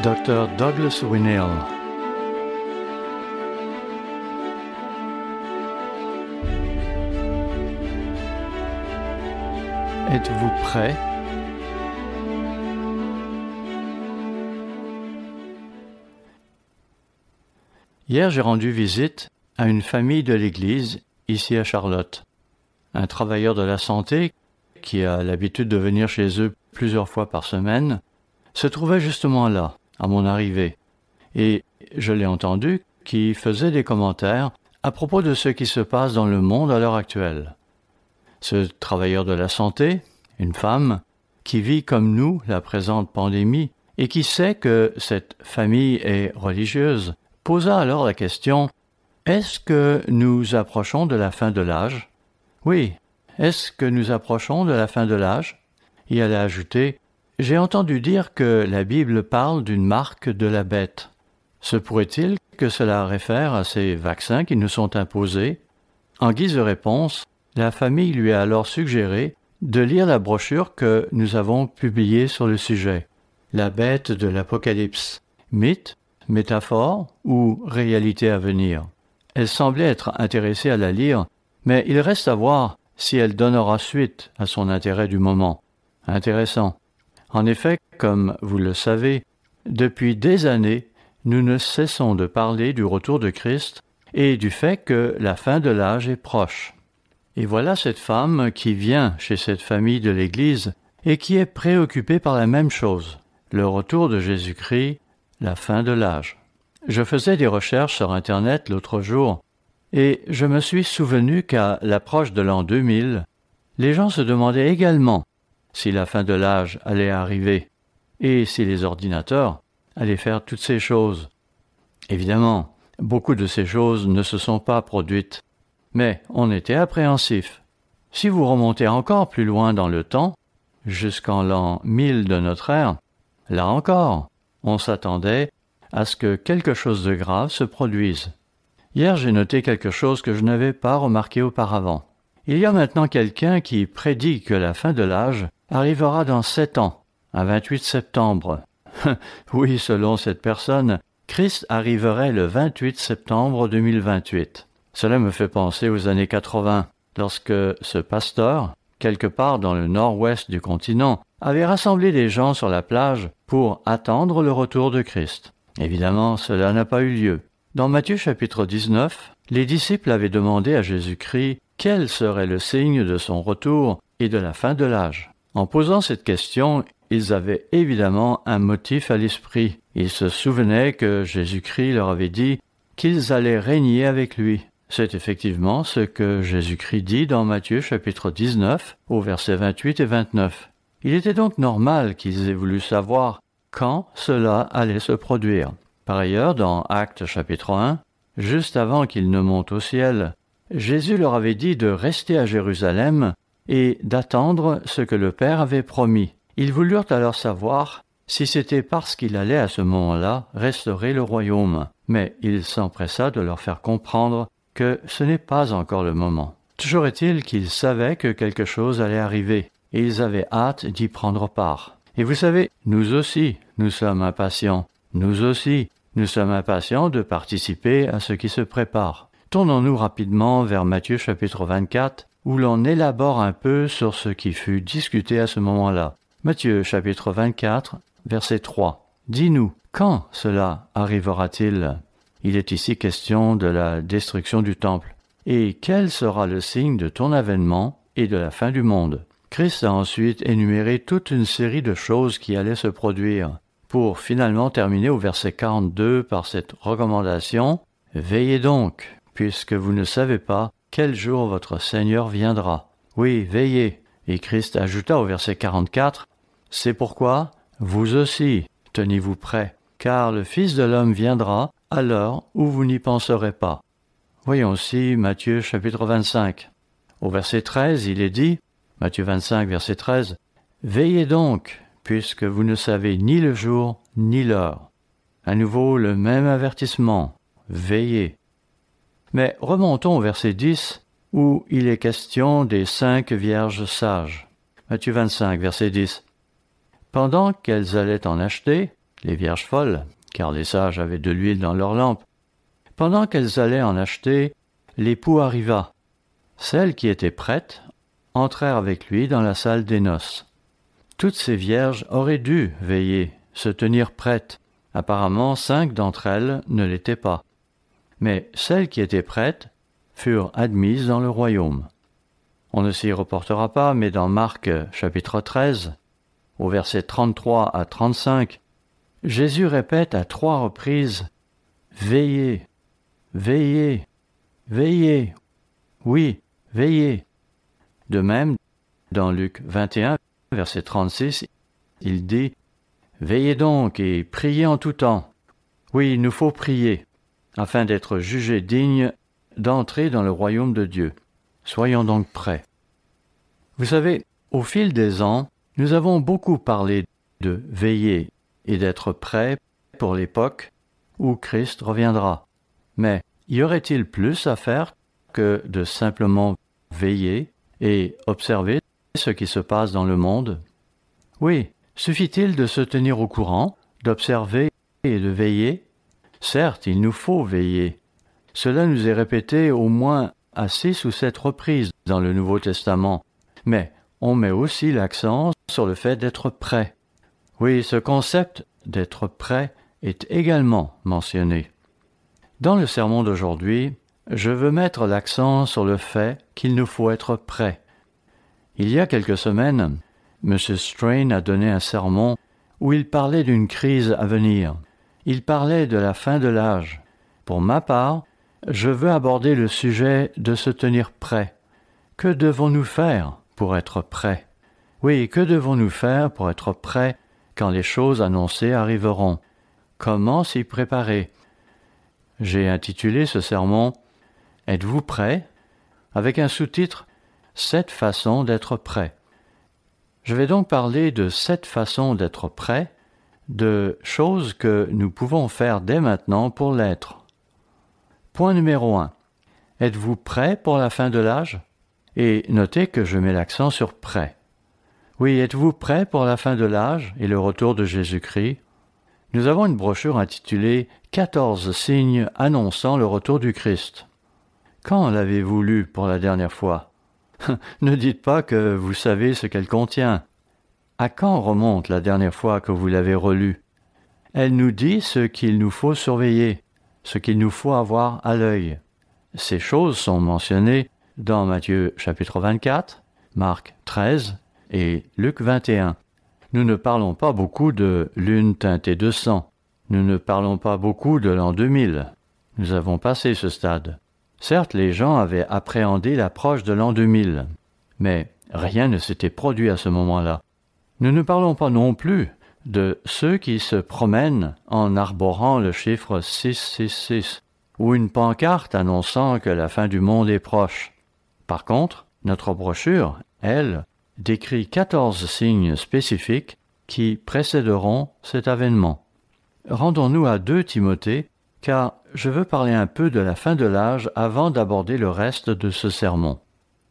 Dr. Douglas Winnail. Êtes-vous prêt? Hier, j'ai rendu visite à une famille de l'Église, ici à Charlotte. Un travailleur de la santé, qui a l'habitude de venir chez eux plusieurs fois par semaine, se trouvait justement là, à mon arrivée, et je l'ai entendu qui faisait des commentaires à propos de ce qui se passe dans le monde à l'heure actuelle. Ce travailleur de la santé, une femme, qui vit comme nous la présente pandémie et qui sait que cette famille est religieuse, posa alors la question « Est-ce que nous approchons de la fin de l'âge ?» Oui, est-ce que nous approchons de la fin de l'âge? Et elle a ajouté « J'ai entendu dire que la Bible parle d'une marque de la bête. Se pourrait-il que cela réfère à ces vaccins qui nous sont imposés? » En guise de réponse, la famille lui a alors suggéré de lire la brochure que nous avons publiée sur le sujet. La bête de l'Apocalypse, mythe, métaphore ou réalité à venir. Elle semblait être intéressée à la lire, mais il reste à voir si elle donnera suite à son intérêt du moment. Intéressant. En effet, comme vous le savez, depuis des années, nous ne cessons de parler du retour de Christ et du fait que la fin de l'âge est proche. Et voilà cette femme qui vient chez cette famille de l'Église et qui est préoccupée par la même chose, le retour de Jésus-Christ, la fin de l'âge. Je faisais des recherches sur Internet l'autre jour et je me suis souvenu qu'à l'approche de l'an 2000, les gens se demandaient également si la fin de l'âge allait arriver et si les ordinateurs allaient faire toutes ces choses. Évidemment, beaucoup de ces choses ne se sont pas produites, mais on était appréhensif. Si vous remontez encore plus loin dans le temps, jusqu'en l'an 1000 de notre ère, là encore, on s'attendait à ce que quelque chose de grave se produise. Hier, j'ai noté quelque chose que je n'avais pas remarqué auparavant. Il y a maintenant quelqu'un qui prédit que la fin de l'âge arrivera dans 7 ans, un 28 septembre. Oui, selon cette personne, Christ arriverait le 28 septembre 2028. Cela me fait penser aux années 80, lorsque ce pasteur, quelque part dans le nord-ouest du continent, avait rassemblé des gens sur la plage pour attendre le retour de Christ. Évidemment, cela n'a pas eu lieu. Dans Matthieu chapitre 19, les disciples avaient demandé à Jésus-Christ quel serait le signe de son retour et de la fin de l'âge. En posant cette question, ils avaient évidemment un motif à l'esprit. Ils se souvenaient que Jésus-Christ leur avait dit qu'ils allaient régner avec lui. C'est effectivement ce que Jésus-Christ dit dans Matthieu chapitre 19, au versets 28 et 29. Il était donc normal qu'ils aient voulu savoir quand cela allait se produire. Par ailleurs, dans Actes chapitre 1, juste avant qu'ils ne montent au ciel, Jésus leur avait dit de rester à Jérusalem et d'attendre ce que le Père avait promis. Ils voulurent alors savoir si c'était parce qu'il allait à ce moment-là restaurer le royaume, mais il s'empressa de leur faire comprendre que ce n'est pas encore le moment. Toujours est-il qu'ils savaient que quelque chose allait arriver, et ils avaient hâte d'y prendre part. Et vous savez, nous aussi, nous sommes impatients. Nous aussi, nous sommes impatients de participer à ce qui se prépare. Tournons-nous rapidement vers Matthieu chapitre 24, où l'on élabore un peu sur ce qui fut discuté à ce moment-là. Matthieu chapitre 24, verset 3. Dis-nous, quand cela arrivera-t-il? Il est ici question de la destruction du temple. Et quel sera le signe de ton avènement et de la fin du monde? Christ a ensuite énuméré toute une série de choses qui allaient se produire, pour finalement terminer au verset 42 par cette recommandation « Veillez donc, puisque vous ne savez pas quel jour votre Seigneur viendra. » Oui, veillez. Et Christ ajouta au verset 44 « C'est pourquoi, vous aussi, tenez-vous prêts, car le Fils de l'homme viendra à l'heure où vous n'y penserez pas. » Voyons aussi Matthieu chapitre 25. Au verset 13, il est dit, Matthieu 25, verset 13, « Veillez donc, puisque vous ne savez ni le jour ni l'heure. » À nouveau, le même avertissement, « Veillez. » Mais remontons au verset 10, où il est question des 5 vierges sages. Matthieu 25, verset 10. « Pendant qu'elles allaient en acheter, les vierges folles, car les sages avaient de l'huile dans leurs lampes. Pendant qu'elles allaient en acheter, l'époux arriva. Celles qui étaient prêtes entrèrent avec lui dans la salle des noces. Toutes ces vierges auraient dû veiller, se tenir prêtes. Apparemment, 5 d'entre elles ne l'étaient pas. Mais celles qui étaient prêtes furent admises dans le royaume. On ne s'y reportera pas, mais dans Marc chapitre 13, au verset 33 à 35, Jésus répète à 3 reprises « Veillez, veillez, veillez, oui, veillez ». De même, dans Luc 21, verset 36, il dit « Veillez donc et priez en tout temps ». Oui, il nous faut prier, afin d'être jugés dignes d'entrer dans le royaume de Dieu. Soyons donc prêts. Vous savez, au fil des ans, nous avons beaucoup parlé de veiller et d'être prêts pour l'époque où Christ reviendra. Mais y aurait-il plus à faire que de simplement veiller et observer ce qui se passe dans le monde? Oui, suffit-il de se tenir au courant, d'observer et de veiller? Certes, il nous faut veiller. Cela nous est répété au moins à 6 ou 7 reprises dans le Nouveau Testament, mais on met aussi l'accent sur le fait d'être prêt. Oui, ce concept d'être prêt est également mentionné. Dans le sermon d'aujourd'hui, je veux mettre l'accent sur le fait qu'il nous faut être prêt. Il y a quelques semaines, M. Strain a donné un sermon où il parlait d'une crise à venir. Il parlait de la fin de l'âge. Pour ma part, je veux aborder le sujet de se tenir prêt. Que devons-nous faire pour être prêts? Oui, que devons-nous faire pour être prêts quand les choses annoncées arriveront? Comment s'y préparer? J'ai intitulé ce sermon « Êtes-vous prêts ?» avec un sous-titre « 7 façons d'être prêt ». Je vais donc parler de 7 façons d'être prêt, de choses que nous pouvons faire dès maintenant pour l'être. Point numéro 1. Êtes-vous prêt pour la fin de l'âge? Et notez que je mets l'accent sur prêt. Oui, êtes-vous prêt pour la fin de l'âge et le retour de Jésus-Christ? Nous avons une brochure intitulée « 14 signes annonçant le retour du Christ ». Quand l'avez-vous lu pour la dernière fois? Ne dites pas que vous savez ce qu'elle contient. À quand remonte la dernière fois que vous l'avez relue? Elle nous dit ce qu'il nous faut surveiller, ce qu'il nous faut avoir à l'œil. Ces choses sont mentionnées dans Matthieu chapitre 24, Marc 13 et Luc 21. Nous ne parlons pas beaucoup de lune teintée de sang. Nous ne parlons pas beaucoup de l'an 2000. Nous avons passé ce stade. Certes, les gens avaient appréhendé l'approche de l'an 2000, mais rien ne s'était produit à ce moment-là. Nous ne parlons pas non plus de ceux qui se promènent en arborant le chiffre 666 ou une pancarte annonçant que la fin du monde est proche. Par contre, notre brochure, elle, décrit 14 signes spécifiques qui précéderont cet avènement. Rendons-nous à 2 Timothée, car je veux parler un peu de la fin de l'âge avant d'aborder le reste de ce sermon.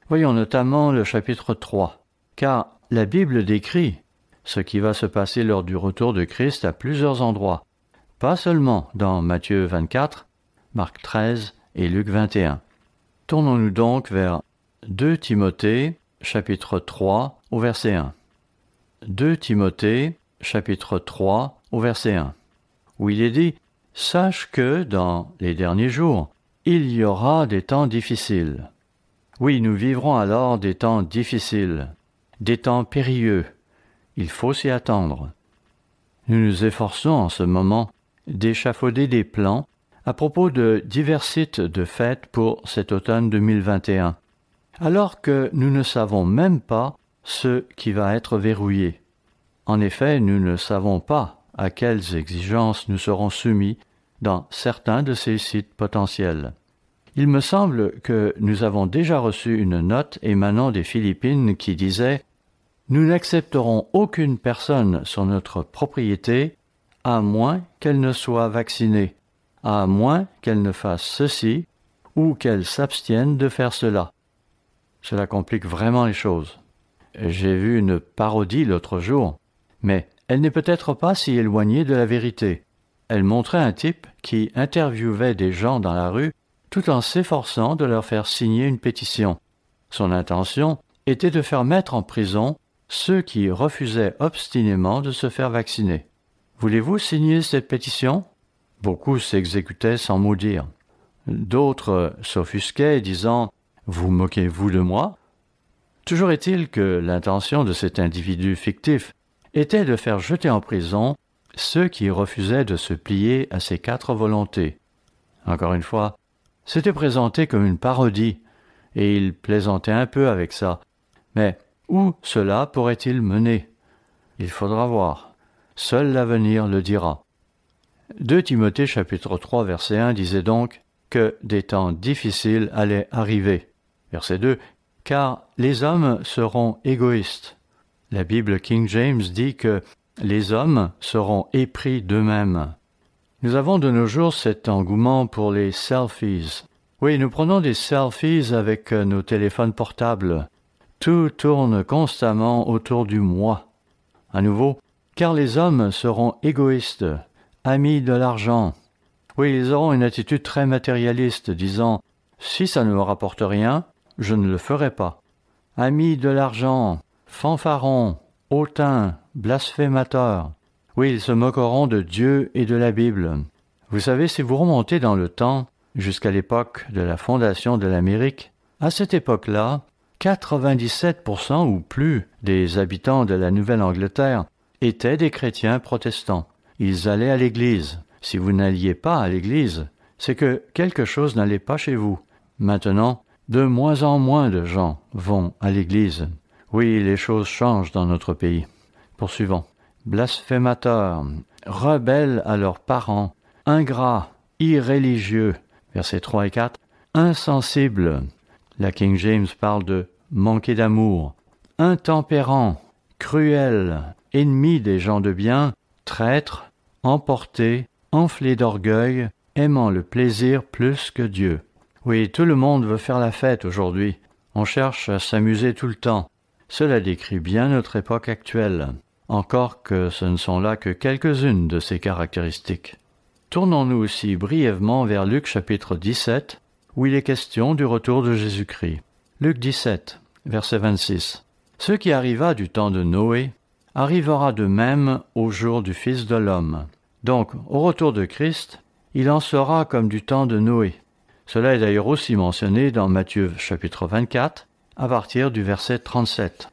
Voyons notamment le chapitre 3, car la Bible décrit ce qui va se passer lors du retour de Christ à plusieurs endroits, pas seulement dans Matthieu 24, Marc 13 et Luc 21. Tournons-nous donc vers 2 Timothée, chapitre 3, au verset 1. 2 Timothée, chapitre 3, au verset 1, où il est dit « Sache que, dans les derniers jours, il y aura des temps difficiles. » Oui, nous vivrons alors des temps difficiles, des temps périlleux. Il faut s'y attendre. Nous nous efforçons en ce moment d'échafauder des plans à propos de divers sites de fêtes pour cet automne 2021, alors que nous ne savons même pas ce qui va être verrouillé. En effet, nous ne savons pas à quelles exigences nous serons soumis dans certains de ces sites potentiels. Il me semble que nous avons déjà reçu une note émanant des Philippines qui disait « Nous n'accepterons aucune personne sur notre propriété à moins qu'elle ne soit vaccinée, à moins qu'elle ne fasse ceci ou qu'elle s'abstienne de faire cela. » Cela complique vraiment les choses. J'ai vu une parodie l'autre jour, mais elle n'est peut-être pas si éloignée de la vérité. Elle montrait un type qui interviewait des gens dans la rue tout en s'efforçant de leur faire signer une pétition. Son intention était de faire mettre en prison ceux qui refusaient obstinément de se faire vacciner. Voulez-vous signer cette pétition? Beaucoup s'exécutaient sans mot dire. D'autres s'offusquaient, disant « Vous moquez-vous de moi ?» Toujours est-il que l'intention de cet individu fictif était de faire jeter en prison ceux qui refusaient de se plier à ses 4 volontés. Encore une fois, c'était présenté comme une parodie, et il plaisantait un peu avec ça. Mais où cela pourrait-il mener? Il faudra voir. Seul l'avenir le dira. 2 Timothée chapitre 3 verset 1 disait donc que des temps difficiles allaient arriver. Verset 2, « Car les hommes seront égoïstes. » La Bible King James dit que les hommes seront épris d'eux-mêmes. Nous avons de nos jours cet engouement pour les selfies. Oui, nous prenons des selfies avec nos téléphones portables. Tout tourne constamment autour du moi. À nouveau, car les hommes seront égoïstes, amis de l'argent. Oui, ils auront une attitude très matérialiste, disant « Si ça ne me rapporte rien, je ne le ferai pas. » Amis de l'argent, fanfarons, hautains, blasphémateurs. Oui, ils se moqueront de Dieu et de la Bible. Vous savez, si vous remontez dans le temps, jusqu'à l'époque de la fondation de l'Amérique, à cette époque-là, 97% ou plus des habitants de la Nouvelle-Angleterre étaient des chrétiens protestants. Ils allaient à l'église. Si vous n'alliez pas à l'église, c'est que quelque chose n'allait pas chez vous. Maintenant, de moins en moins de gens vont à l'église. Oui, les choses changent dans notre pays. Poursuivons. Blasphémateurs, rebelles à leurs parents, ingrats, irréligieux. Versets 3 et 4. Insensibles. La King James parle de manquer d'amour. Intempérants, cruels, ennemis des gens de bien, traîtres, emportés, enflés d'orgueil, aimant le plaisir plus que Dieu. Oui, tout le monde veut faire la fête aujourd'hui. On cherche à s'amuser tout le temps. Cela décrit bien notre époque actuelle, encore que ce ne sont là que quelques-unes de ces caractéristiques. Tournons-nous aussi brièvement vers Luc chapitre 17, où il est question du retour de Jésus-Christ. Luc 17, verset 26. « Ce qui arriva du temps de Noé arrivera de même au jour du Fils de l'homme. » Donc, au retour de Christ, il en sera comme du temps de Noé. Cela est d'ailleurs aussi mentionné dans Matthieu chapitre 24, à partir du verset 37.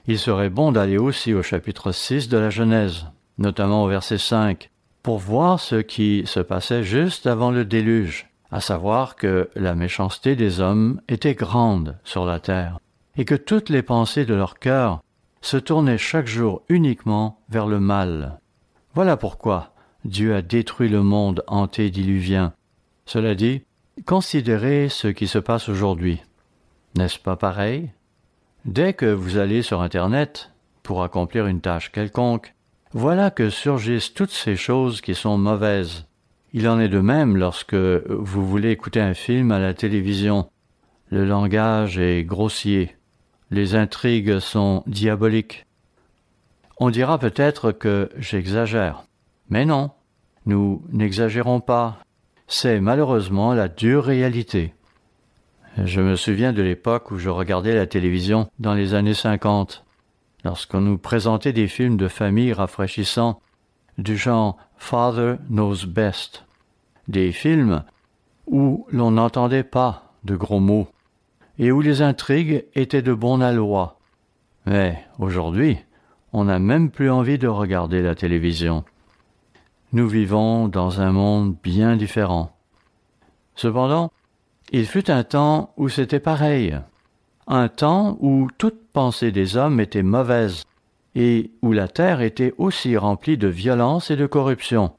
Il serait bon d'aller aussi au chapitre 6 de la Genèse, notamment au verset 5, pour voir ce qui se passait juste avant le déluge, à savoir que la méchanceté des hommes était grande sur la terre, et que toutes les pensées de leur cœur se tournaient chaque jour uniquement vers le mal. Voilà pourquoi Dieu a détruit le monde antédiluvien. Cela dit, considérez ce qui se passe aujourd'hui. N'est-ce pas pareil? Dès que vous allez sur Internet pour accomplir une tâche quelconque, voilà que surgissent toutes ces choses qui sont mauvaises. Il en est de même lorsque vous voulez écouter un film à la télévision. Le langage est grossier. Les intrigues sont diaboliques. On dira peut-être que j'exagère. Mais non, nous n'exagérons pas. C'est malheureusement la dure réalité. Je me souviens de l'époque où je regardais la télévision dans les années 50, lorsqu'on nous présentait des films de famille rafraîchissants du genre « Father Knows Best », des films où l'on n'entendait pas de gros mots et où les intrigues étaient de bon aloi. Mais aujourd'hui, on n'a même plus envie de regarder la télévision. Nous vivons dans un monde bien différent. Cependant, il fut un temps où c'était pareil. Un temps où toute pensée des hommes était mauvaise et où la terre était aussi remplie de violence et de corruption.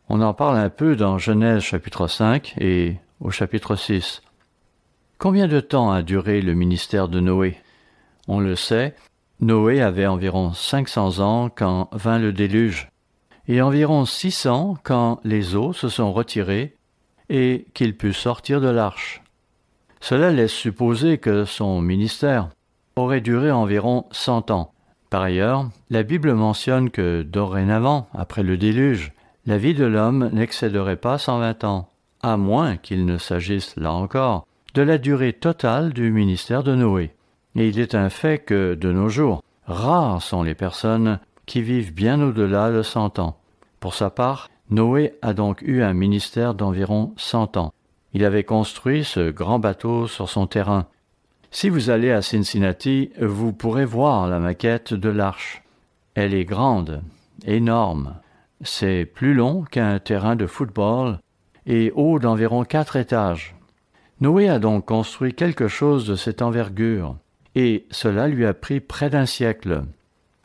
On en parle un peu dans Genèse chapitre 5 et au chapitre 6. Combien de temps a duré le ministère de Noé? On le sait, Noé avait environ 500 ans quand vint le déluge, et environ 600 quand les eaux se sont retirées et qu'il put sortir de l'arche. Cela laisse supposer que son ministère aurait duré environ 100 ans, Par ailleurs, la Bible mentionne que dorénavant, après le déluge, la vie de l'homme n'excéderait pas 120 ans, à moins qu'il ne s'agisse, là encore, de la durée totale du ministère de Noé. Et il est un fait que, de nos jours, rares sont les personnes qui vivent bien au-delà de 100 ans. Pour sa part, Noé a donc eu un ministère d'environ 100 ans. Il avait construit ce grand bateau sur son terrain. Si vous allez à Cincinnati, vous pourrez voir la maquette de l'arche. Elle est grande, énorme. C'est plus long qu'un terrain de football et haut d'environ 4 étages. Noé a donc construit quelque chose de cette envergure, et cela lui a pris près d'un siècle.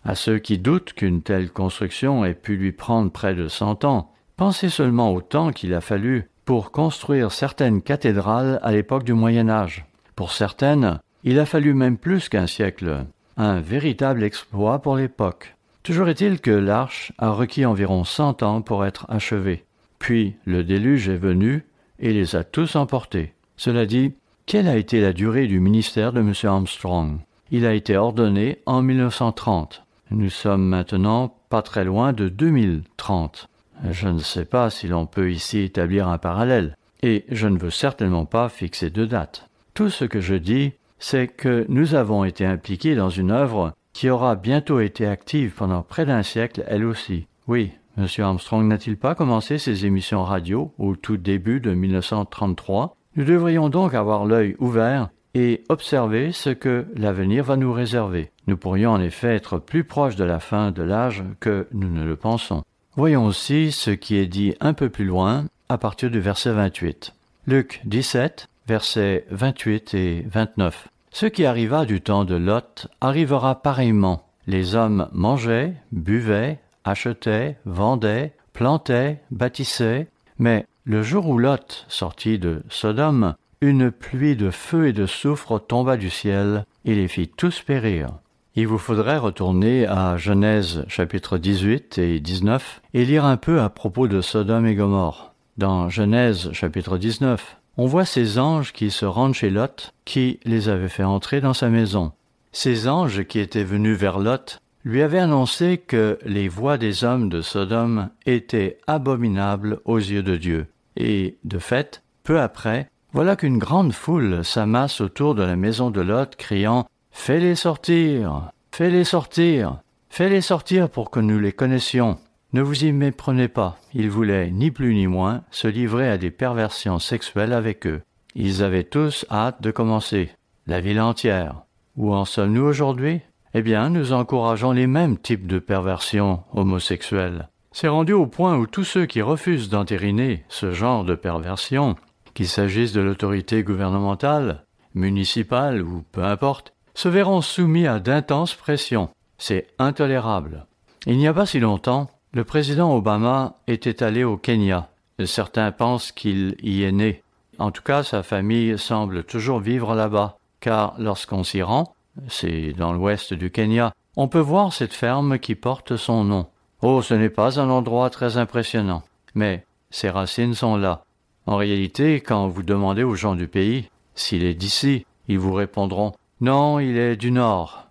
À ceux qui doutent qu'une telle construction ait pu lui prendre près de 100 ans, pensez seulement au temps qu'il a fallu pour construire certaines cathédrales à l'époque du Moyen Âge. Pour certaines, il a fallu même plus qu'un siècle, un véritable exploit pour l'époque. Toujours est-il que l'arche a requis environ 100 ans pour être achevée. Puis le déluge est venu et les a tous emportés. Cela dit, quelle a été la durée du ministère de M. Armstrong? Il a été ordonné en 1930. Nous sommes maintenant pas très loin de 2030. Je ne sais pas si l'on peut ici établir un parallèle, et je ne veux certainement pas fixer de date. Tout ce que je dis, c'est que nous avons été impliqués dans une œuvre qui aura bientôt été active pendant près d'un siècle elle aussi. Oui, M. Armstrong n'a-t-il pas commencé ses émissions radio au tout début de 1933? Nous devrions donc avoir l'œil ouvert et observer ce que l'avenir va nous réserver. Nous pourrions en effet être plus proches de la fin de l'âge que nous ne le pensons. Voyons aussi ce qui est dit un peu plus loin à partir du verset 28. Luc 17, versets 28 et 29. Ce qui arriva du temps de Lot arrivera pareillement. Les hommes mangeaient, buvaient, achetaient, vendaient, plantaient, bâtissaient, mais le jour où Lot sortit de Sodome, une pluie de feu et de soufre tomba du ciel et les fit tous périr. Il vous faudrait retourner à Genèse chapitre 18 et 19 et lire un peu à propos de Sodome et Gomorrhe. Dans Genèse chapitre 19, on voit ces anges qui se rendent chez Lot, qui les avait fait entrer dans sa maison. Ces anges qui étaient venus vers Lot lui avaient annoncé que les voies des hommes de Sodome étaient abominables aux yeux de Dieu. Et, de fait, peu après, voilà qu'une grande foule s'amasse autour de la maison de Lot, criant « Fais-les sortir! Fais-les sortir! Fais-les sortir pour que nous les connaissions !» Ne vous y méprenez pas, ils voulaient, ni plus ni moins, se livrer à des perversions sexuelles avec eux. Ils avaient tous hâte de commencer. La ville entière. Où en sommes-nous aujourd'hui? Eh bien, nous encourageons les mêmes types de perversions homosexuelles. C'est rendu au point où tous ceux qui refusent d'entériner ce genre de perversion, qu'il s'agisse de l'autorité gouvernementale, municipale ou peu importe, se verront soumis à d'intenses pressions. C'est intolérable. Il n'y a pas si longtemps, le président Obama était allé au Kenya. Certains pensent qu'il y est né. En tout cas, sa famille semble toujours vivre là-bas, car lorsqu'on s'y rend, c'est dans l'ouest du Kenya, on peut voir cette ferme qui porte son nom. Oh, ce n'est pas un endroit très impressionnant, mais ses racines sont là. En réalité, quand vous demandez aux gens du pays s'il est d'ici, ils vous répondront « Non, il est du Nord ».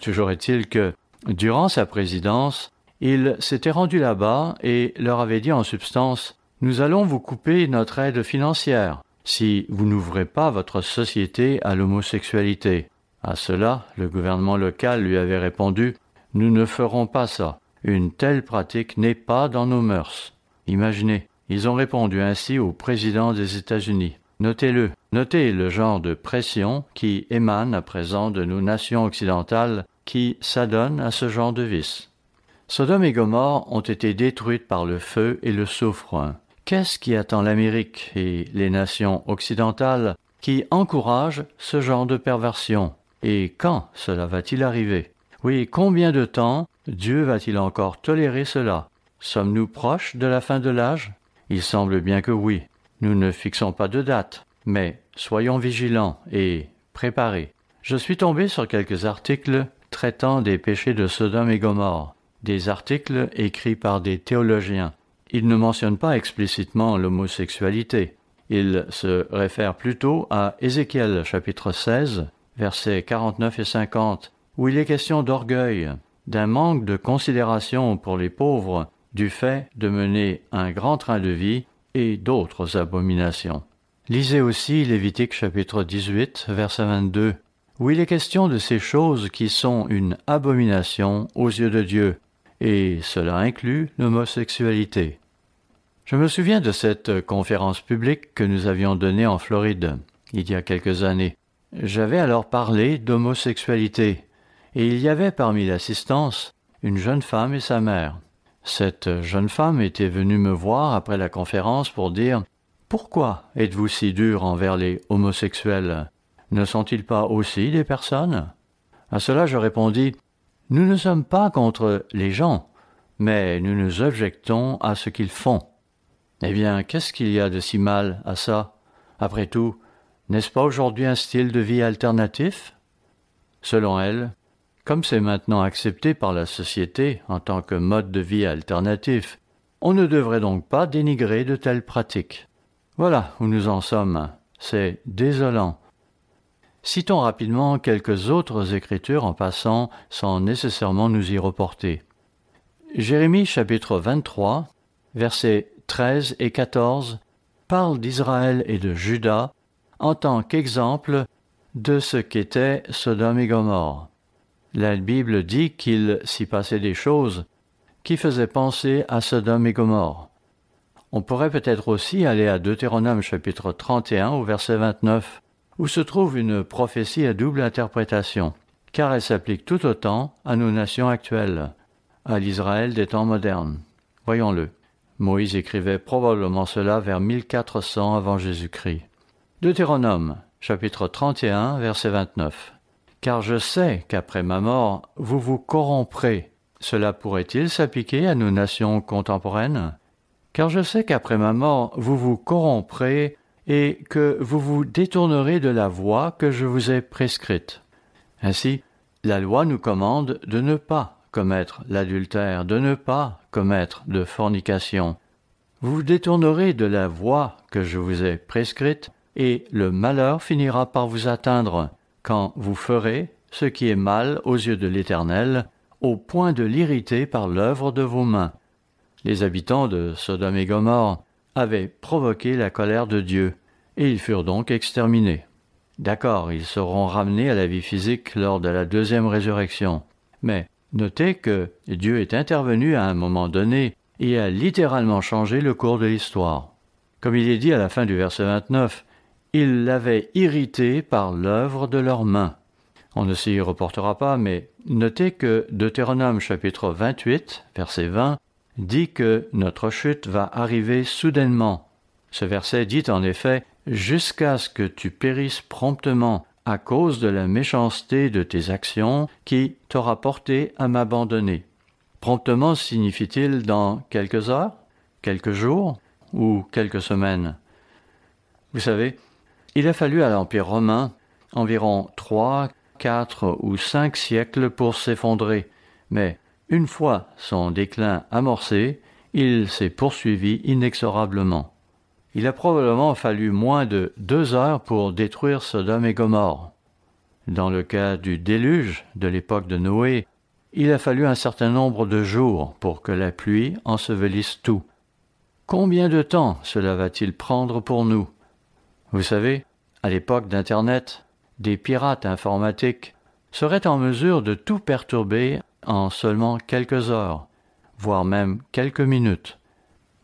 Toujours est-il que, durant sa présidence, il s'était rendu là-bas et leur avait dit en substance « Nous allons vous couper notre aide financière si vous n'ouvrez pas votre société à l'homosexualité. » À cela, le gouvernement local lui avait répondu « Nous ne ferons pas ça. Une telle pratique n'est pas dans nos mœurs. » Imaginez, ils ont répondu ainsi au président des États-Unis. Notez-le, notez le genre de pression qui émane à présent de nos nations occidentales qui s'adonnent à ce genre de vice. Sodome et Gomorrhe ont été détruites par le feu et le soufre. Qu'est-ce qui attend l'Amérique et les nations occidentales qui encouragent ce genre de perversion? Et quand cela va-t-il arriver? Oui, combien de temps Dieu va-t-il encore tolérer cela? Sommes-nous proches de la fin de l'âge? Il semble bien que oui. Nous ne fixons pas de date, mais soyons vigilants et préparés. Je suis tombé sur quelques articles traitant des péchés de Sodome et Gomorrhe, des articles écrits par des théologiens. Ils ne mentionnent pas explicitement l'homosexualité. Ils se réfèrent plutôt à Ézéchiel chapitre 16, versets 49 et 50, où il est question d'orgueil, d'un manque de considération pour les pauvres, du fait de mener un grand train de vie et d'autres abominations. Lisez aussi Lévitique chapitre 18, verset 22, où il est question de ces choses qui sont une abomination aux yeux de Dieu, et cela inclut l'homosexualité. Je me souviens de cette conférence publique que nous avions donnée en Floride, il y a quelques années. J'avais alors parlé d'homosexualité, et il y avait parmi l'assistance une jeune femme et sa mère. Cette jeune femme était venue me voir après la conférence pour dire « Pourquoi êtes-vous si dur envers les homosexuels? Ne sont-ils pas aussi des personnes ?» À cela je répondis « Nous ne sommes pas contre les gens, mais nous nous objectons à ce qu'ils font. » Eh bien, qu'est-ce qu'il y a de si mal à ça? Après tout, n'est-ce pas aujourd'hui un style de vie alternatif? Selon elle, comme c'est maintenant accepté par la société en tant que mode de vie alternatif, on ne devrait donc pas dénigrer de telles pratiques. Voilà où nous en sommes. C'est désolant. Citons rapidement quelques autres écritures en passant sans nécessairement nous y reporter. Jérémie chapitre 23, versets 13 et 14, parle d'Israël et de Juda en tant qu'exemple de ce qu'était Sodome et Gomorrhe. La Bible dit qu'il s'y passait des choses qui faisaient penser à Sodome et Gomorrhe. On pourrait peut-être aussi aller à Deutéronome chapitre 31 au verset 29, où se trouve une prophétie à double interprétation, car elle s'applique tout autant à nos nations actuelles, à l'Israël des temps modernes. Voyons-le. Moïse écrivait probablement cela vers 1400 avant Jésus-Christ. Deutéronome, chapitre 31, verset 29. « Car je sais qu'après ma mort, vous vous corromprez. » Cela pourrait-il s'appliquer à nos nations contemporaines? « Car je sais qu'après ma mort, vous vous corromprez et que vous vous détournerez de la voie que je vous ai prescrite. » Ainsi, la loi nous commande de ne pas commettre l'adultère, de ne pas commettre de fornication. Vous vous détournerez de la voie que je vous ai prescrite, et le malheur finira par vous atteindre, quand vous ferez ce qui est mal aux yeux de l'Éternel, au point de l'irriter par l'œuvre de vos mains. Les habitants de Sodome et Gomorrhe avaient provoqué la colère de Dieu, et ils furent donc exterminés. D'accord, ils seront ramenés à la vie physique lors de la deuxième résurrection, mais notez que Dieu est intervenu à un moment donné et a littéralement changé le cours de l'histoire. Comme il est dit à la fin du verset 29, « Ils l'avaient irrité par l'œuvre de leurs mains. » On ne s'y reportera pas, mais notez que Deutéronome chapitre 28, verset 20, dit que notre chute va arriver soudainement. Ce verset dit en effet « Jusqu'à ce que tu périsses promptement à cause de la méchanceté de tes actions qui t'aura porté à m'abandonner. » Promptement signifie-t-il dans quelques heures, quelques jours ou quelques semaines? Vous savez, il a fallu à l'Empire romain environ 3, 4 ou 5 siècles pour s'effondrer, mais une fois son déclin amorcé, il s'est poursuivi inexorablement. Il a probablement fallu moins de 2 heures pour détruire Sodome et Gomorrhe. Dans le cas du déluge de l'époque de Noé, il a fallu un certain nombre de jours pour que la pluie ensevelisse tout. Combien de temps cela va-t-il prendre pour nous? Vous savez, à l'époque d'Internet, des pirates informatiques seraient en mesure de tout perturber en seulement quelques heures, voire même quelques minutes.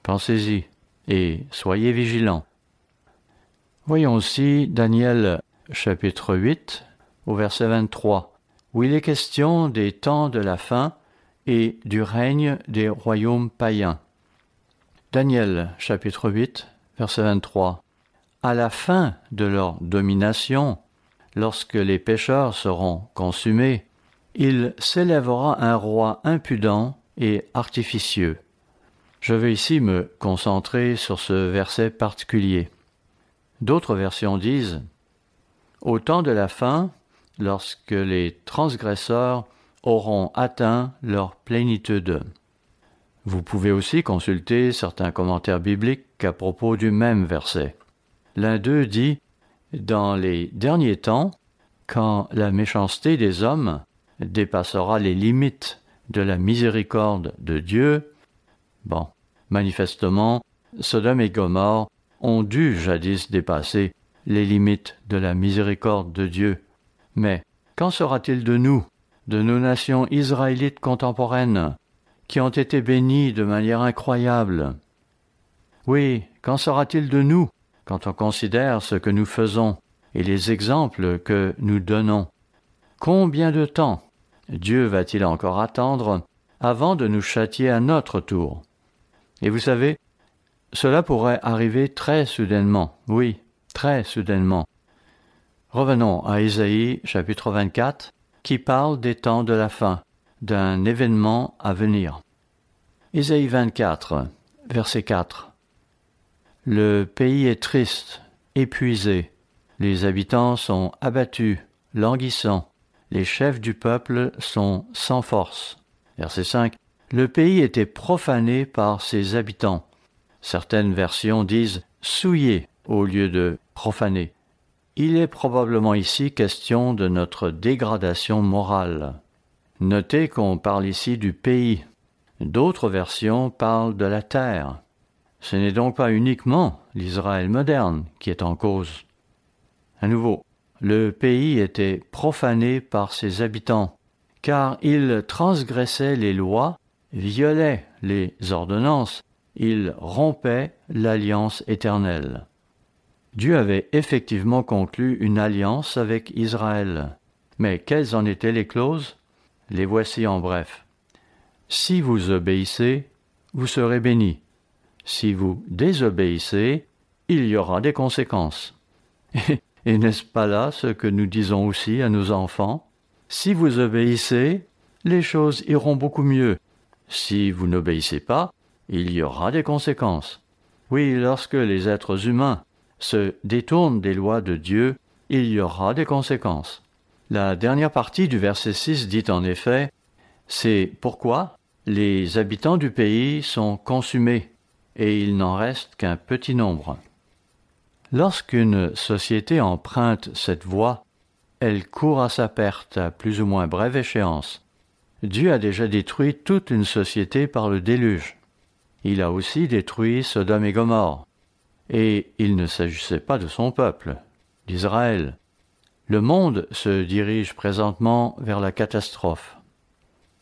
Pensez-y et soyez vigilants. Voyons aussi Daniel chapitre 8 au verset 23, où il est question des temps de la fin et du règne des royaumes païens. Daniel chapitre 8 verset 23. À la fin de leur domination, lorsque les pécheurs seront consumés, il s'élèvera un roi impudent et artificieux. Je vais ici me concentrer sur ce verset particulier. D'autres versions disent « Au temps de la fin, lorsque les transgresseurs auront atteint leur plénitude. » Vous pouvez aussi consulter certains commentaires bibliques à propos du même verset. L'un d'eux dit « Dans les derniers temps, quand la méchanceté des hommes dépassera les limites de la miséricorde de Dieu, bon, manifestement, Sodome et Gomorrhe ont dû jadis dépasser les limites de la miséricorde de Dieu. Mais qu'en sera-t-il de nous, de nos nations israélites contemporaines, qui ont été bénies de manière incroyable? Oui, qu'en sera-t-il de nous, quand on considère ce que nous faisons et les exemples que nous donnons? Combien de temps Dieu va-t-il encore attendre avant de nous châtier à notre tour? Et vous savez, cela pourrait arriver très soudainement, oui, très soudainement. Revenons à Ésaïe chapitre 24, qui parle des temps de la fin, d'un événement à venir. Ésaïe 24, verset 4. Le pays est triste, épuisé, les habitants sont abattus, languissants, les chefs du peuple sont sans force. Verset 5. Le pays était profané par ses habitants. Certaines versions disent souillé au lieu de profané. Il est probablement ici question de notre dégradation morale. Notez qu'on parle ici du pays. D'autres versions parlent de la terre. Ce n'est donc pas uniquement l'Israël moderne qui est en cause. À nouveau, le pays était profané par ses habitants, car ils transgressaient les lois, violaient les ordonnances, ils rompaient l'alliance éternelle. Dieu avait effectivement conclu une alliance avec Israël. Mais quelles en étaient les clauses? Les voici en bref. Si vous obéissez, vous serez bénis. Si vous désobéissez, il y aura des conséquences. Et n'est-ce pas là ce que nous disons aussi à nos enfants? Si vous obéissez, les choses iront beaucoup mieux. Si vous n'obéissez pas, il y aura des conséquences. Oui, lorsque les êtres humains se détournent des lois de Dieu, il y aura des conséquences. La dernière partie du verset 6 dit en effet, c'est pourquoi les habitants du pays sont consumés et il n'en reste qu'un petit nombre. Lorsqu'une société emprunte cette voie, elle court à sa perte à plus ou moins brève échéance. Dieu a déjà détruit toute une société par le déluge. Il a aussi détruit Sodome et Gomorrhe. Et il ne s'agissait pas de son peuple, d'Israël. Le monde se dirige présentement vers la catastrophe.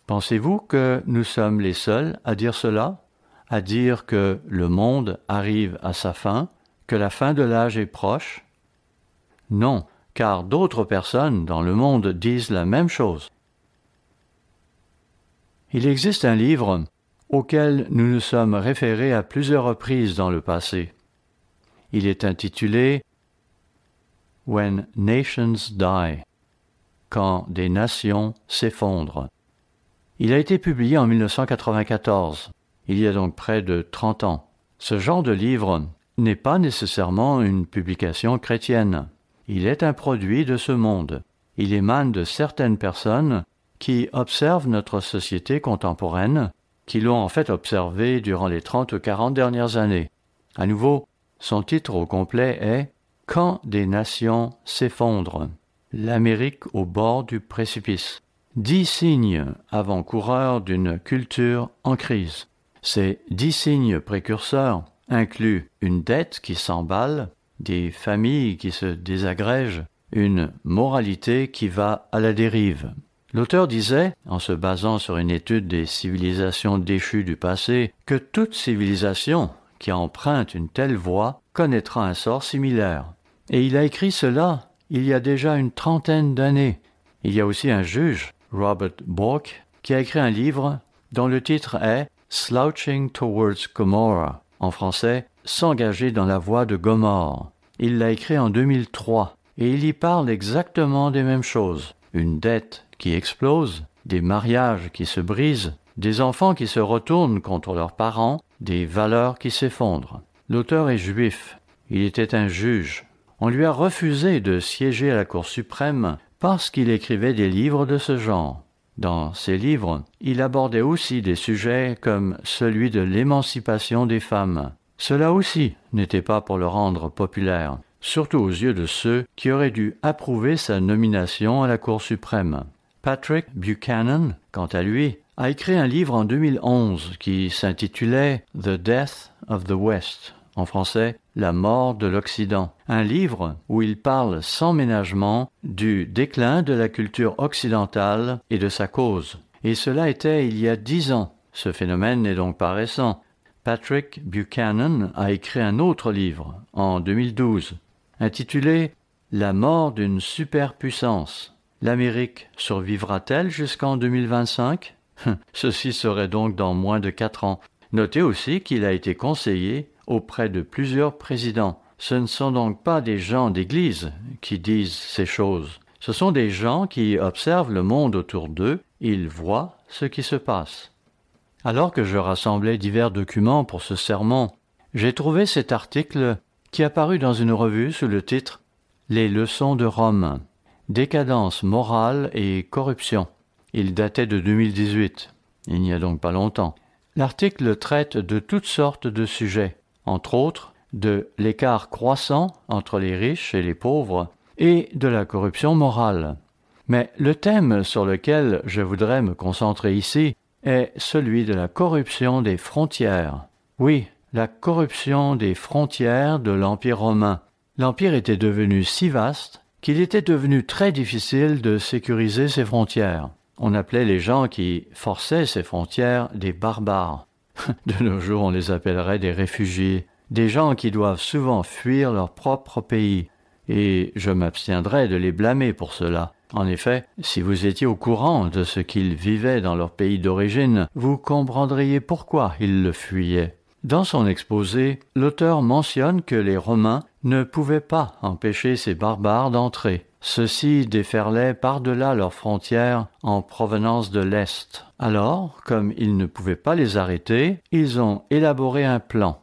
Pensez-vous que nous sommes les seuls à dire cela, à dire que le monde arrive à sa fin, que la fin de l'âge est proche? Non, car d'autres personnes dans le monde disent la même chose. Il existe un livre auquel nous nous sommes référés à plusieurs reprises dans le passé. Il est intitulé « When Nations Die » quand des nations s'effondrent. Il a été publié en 1994, il y a donc près de 30 ans. Ce genre de livre n'est pas nécessairement une publication chrétienne. Il est un produit de ce monde. Il émane de certaines personnes qui observent notre société contemporaine, qui l'ont en fait observée durant les 30 ou 40 dernières années. À nouveau, son titre au complet est « Quand des nations s'effondrent ». L'Amérique au bord du précipice. 10 signes avant-coureurs d'une culture en crise. Ces 10 signes précurseurs incluent une dette qui s'emballe, des familles qui se désagrègent, une moralité qui va à la dérive. L'auteur disait, en se basant sur une étude des civilisations déchues du passé, que toute civilisation qui emprunte une telle voie connaîtra un sort similaire. Et il a écrit cela il y a déjà une trentaine d'années. Il y a aussi un juge, Robert Bork, qui a écrit un livre dont le titre est « Slouching Towards Gomorrah », en français « S'engager dans la voie de Gomorrhe ». Il l'a écrit en 2003 et il y parle exactement des mêmes choses. Une dette qui explose, des mariages qui se brisent, des enfants qui se retournent contre leurs parents, des valeurs qui s'effondrent. L'auteur est juif. Il était un juge. On lui a refusé de siéger à la Cour suprême parce qu'il écrivait des livres de ce genre. Dans ces livres, il abordait aussi des sujets comme celui de l'émancipation des femmes. Cela aussi n'était pas pour le rendre populaire, surtout aux yeux de ceux qui auraient dû approuver sa nomination à la Cour suprême. Patrick Buchanan, quant à lui, a écrit un livre en 2011 qui s'intitulait « The Death of the West », en français « La mort de l'Occident ». Un livre où il parle sans ménagement du déclin de la culture occidentale et de sa cause. Et cela était il y a 10 ans. Ce phénomène n'est donc pas récent. Patrick Buchanan a écrit un autre livre, en 2012, intitulé « La mort d'une superpuissance ». L'Amérique survivra-t-elle jusqu'en 2025 ? Ceci serait donc dans moins de 4 ans. Notez aussi qu'il a été conseillé auprès de plusieurs présidents. Ce ne sont donc pas des gens d'Église qui disent ces choses. Ce sont des gens qui observent le monde autour d'eux, ils voient ce qui se passe. Alors que je rassemblais divers documents pour ce sermon, j'ai trouvé cet article qui est apparu dans une revue sous le titre « Les leçons de Rome ». Décadence morale et corruption. Il datait de 2018. Il n'y a donc pas longtemps. L'article traite de toutes sortes de sujets, entre autres de l'écart croissant entre les riches et les pauvres et de la corruption morale. Mais le thème sur lequel je voudrais me concentrer ici est celui de la corruption des frontières. Oui, la corruption des frontières de l'Empire romain. L'Empire était devenu si vaste qu'il était devenu très difficile de sécuriser ses frontières. On appelait les gens qui forçaient ces frontières des barbares. De nos jours, on les appellerait des réfugiés, des gens qui doivent souvent fuir leur propre pays. Et je m'abstiendrai de les blâmer pour cela. En effet, si vous étiez au courant de ce qu'ils vivaient dans leur pays d'origine, vous comprendriez pourquoi ils le fuyaient. Dans son exposé, l'auteur mentionne que les Romains ne pouvaient pas empêcher ces barbares d'entrer. Ceux-ci déferlaient par-delà leurs frontières en provenance de l'Est. Alors, comme ils ne pouvaient pas les arrêter, ils ont élaboré un plan.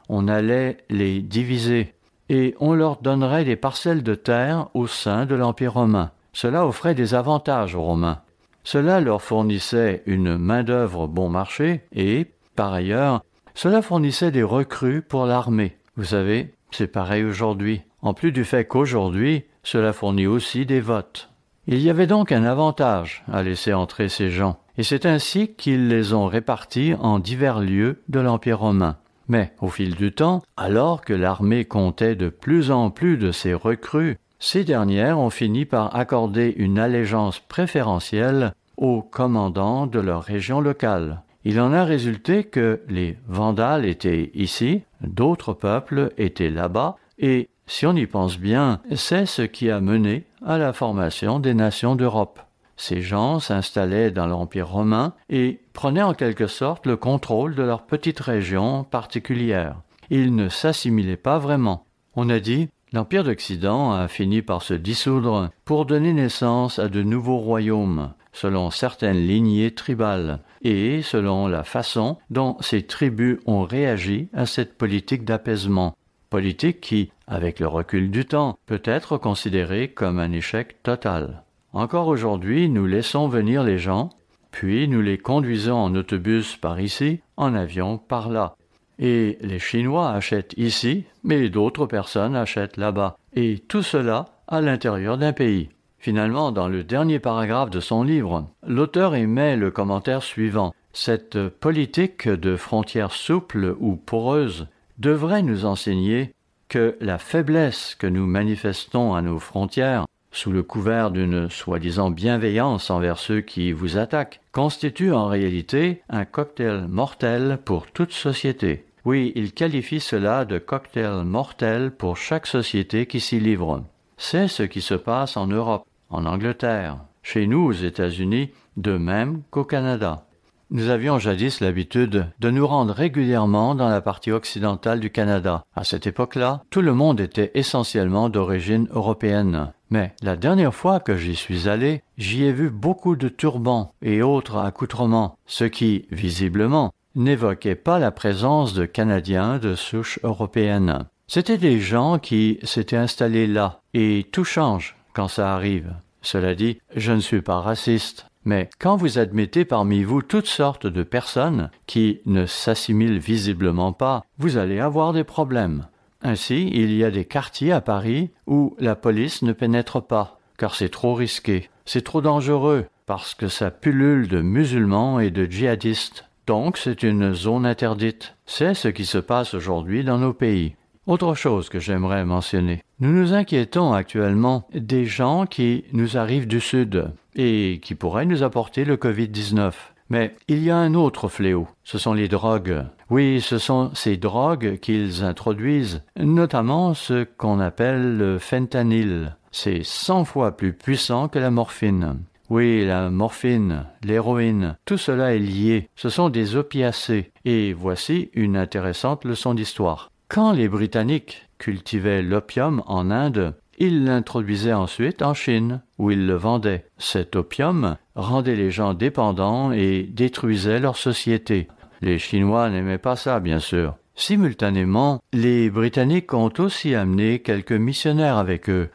On allait les diviser et on leur donnerait des parcelles de terre au sein de l'Empire romain. Cela offrait des avantages aux Romains. Cela leur fournissait une main-d'œuvre bon marché et, par ailleurs, cela fournissait des recrues pour l'armée. Vous savez, c'est pareil aujourd'hui. En plus du fait qu'aujourd'hui, cela fournit aussi des votes. Il y avait donc un avantage à laisser entrer ces gens, et c'est ainsi qu'ils les ont répartis en divers lieux de l'Empire romain. Mais, au fil du temps, alors que l'armée comptait de plus en plus de ces recrues, ces dernières ont fini par accorder une allégeance préférentielle aux commandants de leur région locale. Il en a résulté que les Vandales étaient ici, d'autres peuples étaient là-bas, et si on y pense bien, c'est ce qui a mené à la formation des nations d'Europe. Ces gens s'installaient dans l'Empire romain et prenaient en quelque sorte le contrôle de leur petite région particulière. Ils ne s'assimilaient pas vraiment. On a dit, l'Empire d'Occident a fini par se dissoudre pour donner naissance à de nouveaux royaumes, selon certaines lignées tribales, et selon la façon dont ces tribus ont réagi à cette politique d'apaisement. Politique qui, avec le recul du temps, peut être considérée comme un échec total. Encore aujourd'hui, nous laissons venir les gens, puis nous les conduisons en autobus par ici, en avion par là. Et les Chinois achètent ici, mais d'autres personnes achètent là-bas. Et tout cela à l'intérieur d'un pays. Finalement, dans le dernier paragraphe de son livre, l'auteur émet le commentaire suivant. Cette politique de frontières souples ou poreuses devrait nous enseigner que la faiblesse que nous manifestons à nos frontières, sous le couvert d'une soi-disant bienveillance envers ceux qui vous attaquent, constitue en réalité un cocktail mortel pour toute société. Oui, il qualifie cela de cocktail mortel pour chaque société qui s'y livre. C'est ce qui se passe en Europe, en Angleterre, chez nous aux États-Unis, de même qu'au Canada. Nous avions jadis l'habitude de nous rendre régulièrement dans la partie occidentale du Canada. À cette époque-là, tout le monde était essentiellement d'origine européenne. Mais la dernière fois que j'y suis allé, j'y ai vu beaucoup de turbans et autres accoutrements, ce qui, visiblement, n'évoquait pas la présence de Canadiens de souche européenne. C'étaient des gens qui s'étaient installés là, et tout change quand ça arrive. Cela dit, je ne suis pas raciste, mais quand vous admettez parmi vous toutes sortes de personnes qui ne s'assimilent visiblement pas, vous allez avoir des problèmes. Ainsi, il y a des quartiers à Paris où la police ne pénètre pas, car c'est trop risqué, c'est trop dangereux, parce que ça pullule de musulmans et de djihadistes. Donc c'est une zone interdite. C'est ce qui se passe aujourd'hui dans nos pays. Autre chose que j'aimerais mentionner. Nous nous inquiétons actuellement des gens qui nous arrivent du Sud et qui pourraient nous apporter le Covid-19. Mais il y a un autre fléau, ce sont les drogues. Oui, ce sont ces drogues qu'ils introduisent, notamment ce qu'on appelle le fentanyl. C'est 100 fois plus puissant que la morphine. Oui, la morphine, l'héroïne, tout cela est lié. Ce sont des opiacés. Et voici une intéressante leçon d'histoire. Quand les Britanniques cultivaient l'opium en Inde, ils l'introduisaient ensuite en Chine, où ils le vendaient. Cet opium rendait les gens dépendants et détruisait leur société. Les Chinois n'aimaient pas ça, bien sûr. Simultanément, les Britanniques ont aussi amené quelques missionnaires avec eux.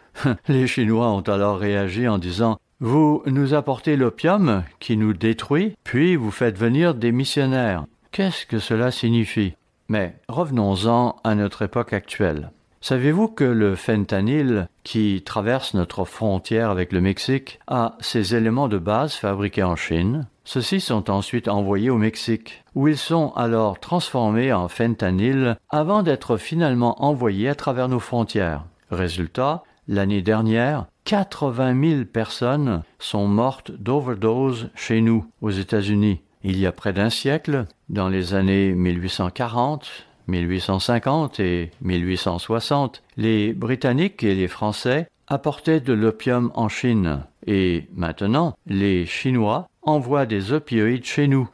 Les Chinois ont alors réagi en disant « Vous nous apportez l'opium qui nous détruit, puis vous faites venir des missionnaires. » Qu'est-ce que cela signifie? Mais revenons-en à notre époque actuelle. Savez-vous que le fentanyl qui traverse notre frontière avec le Mexique a ses éléments de base fabriqués en Chine? Ceux-ci sont ensuite envoyés au Mexique, où ils sont alors transformés en fentanyl avant d'être finalement envoyés à travers nos frontières. Résultat, l'année dernière, 80 000 personnes sont mortes d'overdose chez nous, aux États-Unis. Il y a près d'un siècle, dans les années 1840, 1850 et 1860, les Britanniques et les Français apportaient de l'opium en Chine. Et maintenant, les Chinois envoient des opioïdes chez nous,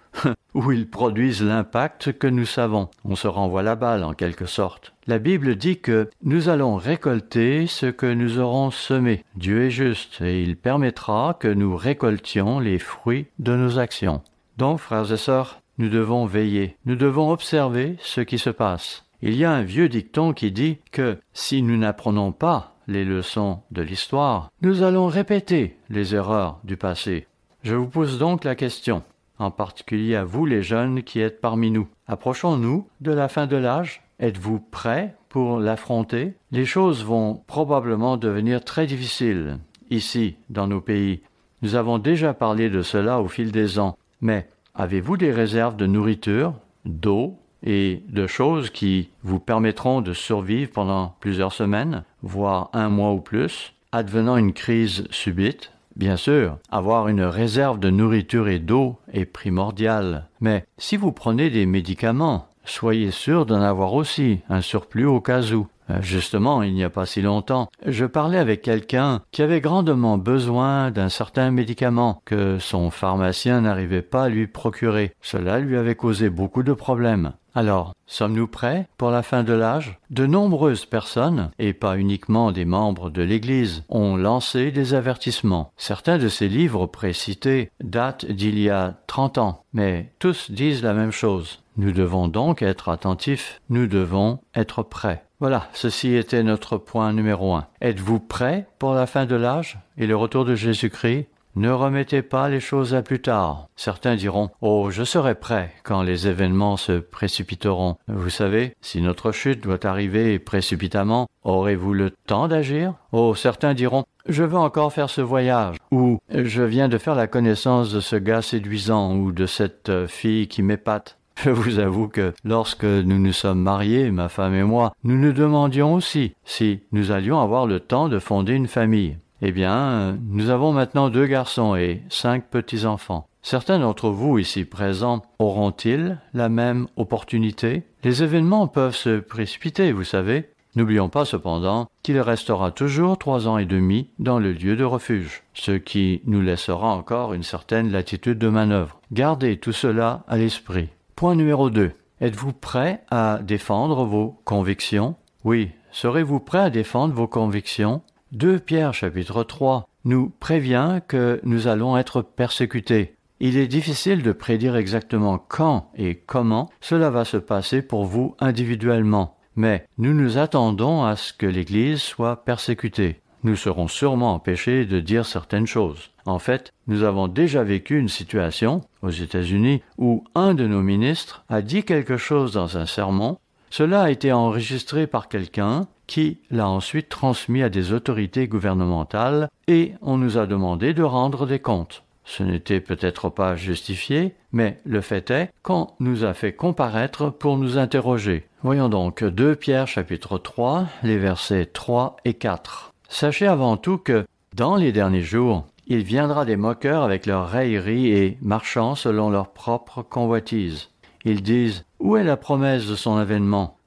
où ils produisent l'impact que nous savons. On se renvoie la balle en quelque sorte. La Bible dit que nous allons récolter ce que nous aurons semé. Dieu est juste et il permettra que nous récoltions les fruits de nos actions. Donc, frères et sœurs, nous devons veiller, nous devons observer ce qui se passe. Il y a un vieux dicton qui dit que si nous n'apprenons pas les leçons de l'histoire, nous allons répéter les erreurs du passé. Je vous pose donc la question, en particulier à vous les jeunes qui êtes parmi nous. Approchons-nous de la fin de l'âge? Êtes-vous prêts pour l'affronter? Les choses vont probablement devenir très difficiles ici, dans nos pays. Nous avons déjà parlé de cela au fil des ans. Mais avez-vous des réserves de nourriture, d'eau et de choses qui vous permettront de survivre pendant plusieurs semaines, voire un mois ou plus, advenant une crise subite? Bien sûr, avoir une réserve de nourriture et d'eau est primordial. Mais si vous prenez des médicaments, soyez sûr d'en avoir aussi un surplus au cas où. Justement, il n'y a pas si longtemps, je parlais avec quelqu'un qui avait grandement besoin d'un certain médicament que son pharmacien n'arrivait pas à lui procurer. Cela lui avait causé beaucoup de problèmes. Alors, sommes-nous prêts pour la fin de l'âge? De nombreuses personnes, et pas uniquement des membres de l'Église, ont lancé des avertissements. Certains de ces livres précités datent d'il y a 30 ans, mais tous disent la même chose. Nous devons donc être attentifs, nous devons être prêts. Voilà, ceci était notre point numéro 1. Êtes-vous prêts pour la fin de l'âge et le retour de Jésus-Christ? Ne remettez pas les choses à plus tard. Certains diront « Oh, je serai prêt quand les événements se précipiteront. » Vous savez, si notre chute doit arriver précipitamment, aurez-vous le temps d'agir? Oh, certains diront « Je veux encore faire ce voyage » ou « Je viens de faire la connaissance de ce gars séduisant ou de cette fille qui m'épate. » Je vous avoue que lorsque nous nous sommes mariés, ma femme et moi, nous nous demandions aussi si nous allions avoir le temps de fonder une famille. Eh bien, nous avons maintenant 2 garçons et 5 petits-enfants. Certains d'entre vous ici présents auront-ils la même opportunité? Les événements peuvent se précipiter, vous savez. N'oublions pas cependant qu'il restera toujours 3 ans et demi dans le lieu de refuge, ce qui nous laissera encore une certaine latitude de manœuvre. Gardez tout cela à l'esprit. Point numéro 2. Êtes-vous prêt à défendre vos convictions? Oui, serez-vous prêt à défendre vos convictions? 2 Pierre chapitre 3 nous prévient que nous allons être persécutés. Il est difficile de prédire exactement quand et comment cela va se passer pour vous individuellement, mais nous nous attendons à ce que l'Église soit persécutée. Nous serons sûrement empêchés de dire certaines choses. En fait, nous avons déjà vécu une situation aux États-Unis où un de nos ministres a dit quelque chose dans un sermon. Cela a été enregistré par quelqu'un qui l'a ensuite transmis à des autorités gouvernementales et on nous a demandé de rendre des comptes. Ce n'était peut-être pas justifié, mais le fait est qu'on nous a fait comparaître pour nous interroger. Voyons donc 2 Pierre chapitre 3, les versets 3 et 4. Sachez avant tout que, dans les derniers jours, il viendra des moqueurs avec leurs railleries et marchant selon leur propre convoitise. Ils disent « Où est la promesse de son avènement ?»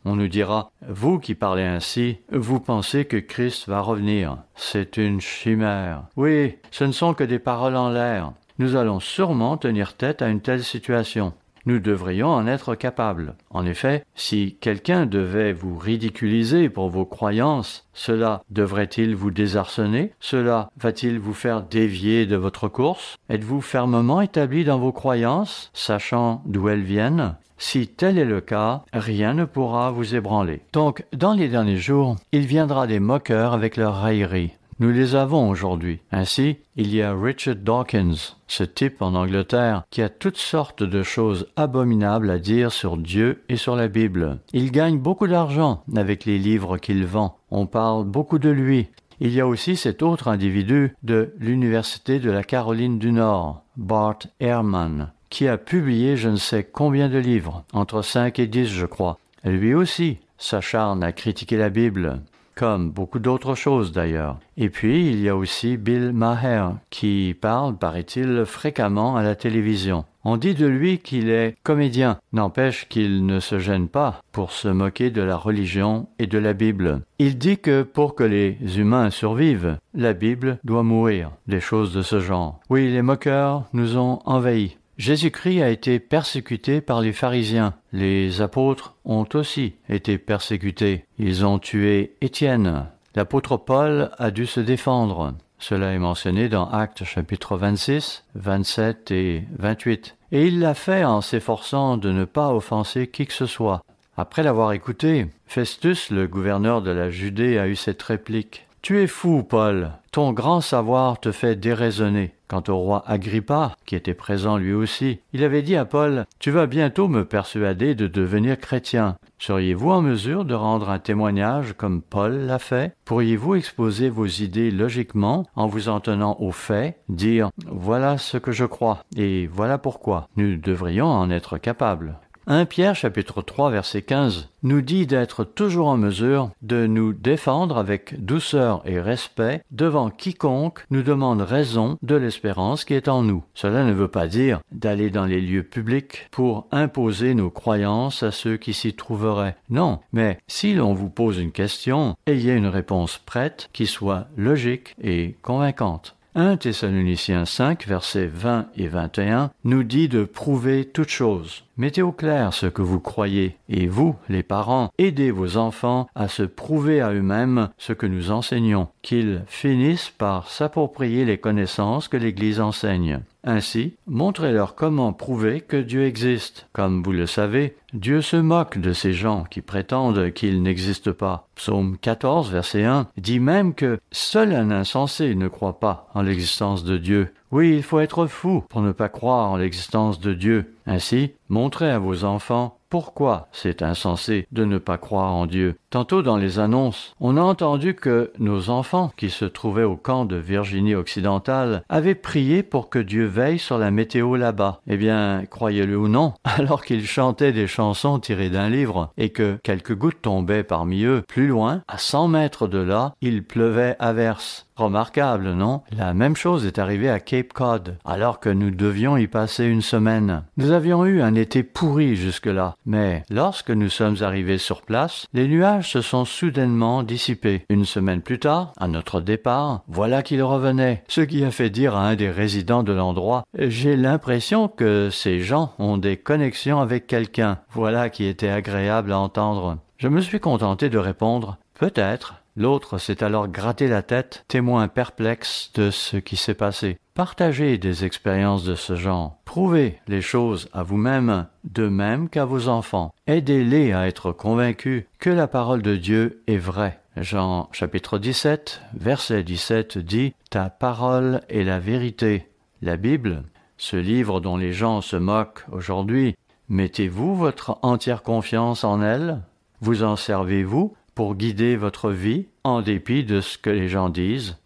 On nous dira « Vous qui parlez ainsi, vous pensez que Christ va revenir. C'est une chimère. Oui, ce ne sont que des paroles en l'air. Nous allons sûrement tenir tête à une telle situation. Nous devrions en être capables. En effet, si quelqu'un devait vous ridiculiser pour vos croyances, cela devrait-il vous désarçonner? Cela va-t-il vous faire dévier de votre course? Êtes-vous fermement établi dans vos croyances, sachant d'où elles viennent? Si tel est le cas, rien ne pourra vous ébranler. Donc, dans les derniers jours, il viendra des moqueurs avec leurs railleries. Nous les avons aujourd'hui. Ainsi, il y a Richard Dawkins, ce type en Angleterre, qui a toutes sortes de choses abominables à dire sur Dieu et sur la Bible. Il gagne beaucoup d'argent avec les livres qu'il vend. On parle beaucoup de lui. Il y a aussi cet autre individu de l'Université de la Caroline du Nord, Bart Ehrman, qui a publié je ne sais combien de livres, entre 5 et 10 je crois. Lui aussi s'acharne à critiquer la Bible, comme beaucoup d'autres choses d'ailleurs. Et puis il y a aussi Bill Maher, qui parle, paraît-il, fréquemment à la télévision. On dit de lui qu'il est comédien, n'empêche qu'il ne se gêne pas pour se moquer de la religion et de la Bible. Il dit que pour que les humains survivent, la Bible doit mourir, des choses de ce genre. Oui, les moqueurs nous ont envahis. Jésus-Christ a été persécuté par les pharisiens. Les apôtres ont aussi été persécutés. Ils ont tué Étienne. L'apôtre Paul a dû se défendre. Cela est mentionné dans Actes chapitre 26, 27 et 28. Et il l'a fait en s'efforçant de ne pas offenser qui que ce soit. Après l'avoir écouté, Festus, le gouverneur de la Judée, a eu cette réplique. « Tu es fou, Paul. Ton grand savoir te fait déraisonner. » Quant au roi Agrippa, qui était présent lui aussi, il avait dit à Paul « Tu vas bientôt me persuader de devenir chrétien. Seriez-vous en mesure de rendre un témoignage comme Paul l'a fait? Pourriez-vous exposer vos idées logiquement en vous en tenant aux faits, dire « Voilà ce que je crois et voilà pourquoi ». Nous devrions en être capables. 1 Pierre chapitre 3 verset 15 nous dit d'être toujours en mesure de nous défendre avec douceur et respect devant quiconque nous demande raison de l'espérance qui est en nous. Cela ne veut pas dire d'aller dans les lieux publics pour imposer nos croyances à ceux qui s'y trouveraient. Non, mais si l'on vous pose une question, ayez une réponse prête qui soit logique et convaincante. 1 Thessaloniciens 5, versets 20 et 21, nous dit de prouver toutes choses. Mettez au clair ce que vous croyez, et vous, les parents, aidez vos enfants à se prouver à eux-mêmes ce que nous enseignons, qu'ils finissent par s'approprier les connaissances que l'Église enseigne. Ainsi, montrez-leur comment prouver que Dieu existe. Comme vous le savez, Dieu se moque de ces gens qui prétendent qu'il n'existe pas. Psaume 14, verset 1, dit même que seul un insensé ne croit pas en l'existence de Dieu. Oui, il faut être fou pour ne pas croire en l'existence de Dieu. Ainsi, montrez à vos enfants pourquoi c'est insensé de ne pas croire en Dieu. Tantôt dans les annonces, on a entendu que nos enfants, qui se trouvaient au camp de Virginie occidentale, avaient prié pour que Dieu veille sur la météo là-bas. Eh bien, croyez-le ou non, alors qu'ils chantaient des chansons tirées d'un livre et que quelques gouttes tombaient parmi eux, plus loin, à 100 mètres de là, il pleuvait à verse. Remarquable, non? La même chose est arrivée à Cape Cod, alors que nous devions y passer une semaine. Nous avions eu un été pourri jusque-là, mais lorsque nous sommes arrivés sur place, les nuages se sont soudainement dissipés. Une semaine plus tard, à notre départ, voilà qu'ils revenaient, ce qui a fait dire à un des résidents de l'endroit « J'ai l'impression que ces gens ont des connexions avec quelqu'un. » Voilà qui était agréable à entendre. Je me suis contenté de répondre « Peut-être ». L'autre s'est alors gratté la tête, témoin perplexe de ce qui s'est passé. Partagez des expériences de ce genre. Prouvez les choses à vous-même, de même qu'à vos enfants. Aidez-les à être convaincus que la parole de Dieu est vraie. Jean chapitre 17, verset 17 dit « Ta parole est la vérité ». La Bible, ce livre dont les gens se moquent aujourd'hui, mettez-vous votre entière confiance en elle? Vous en servez-vous pour guider votre vie, en dépit de ce que les gens disent?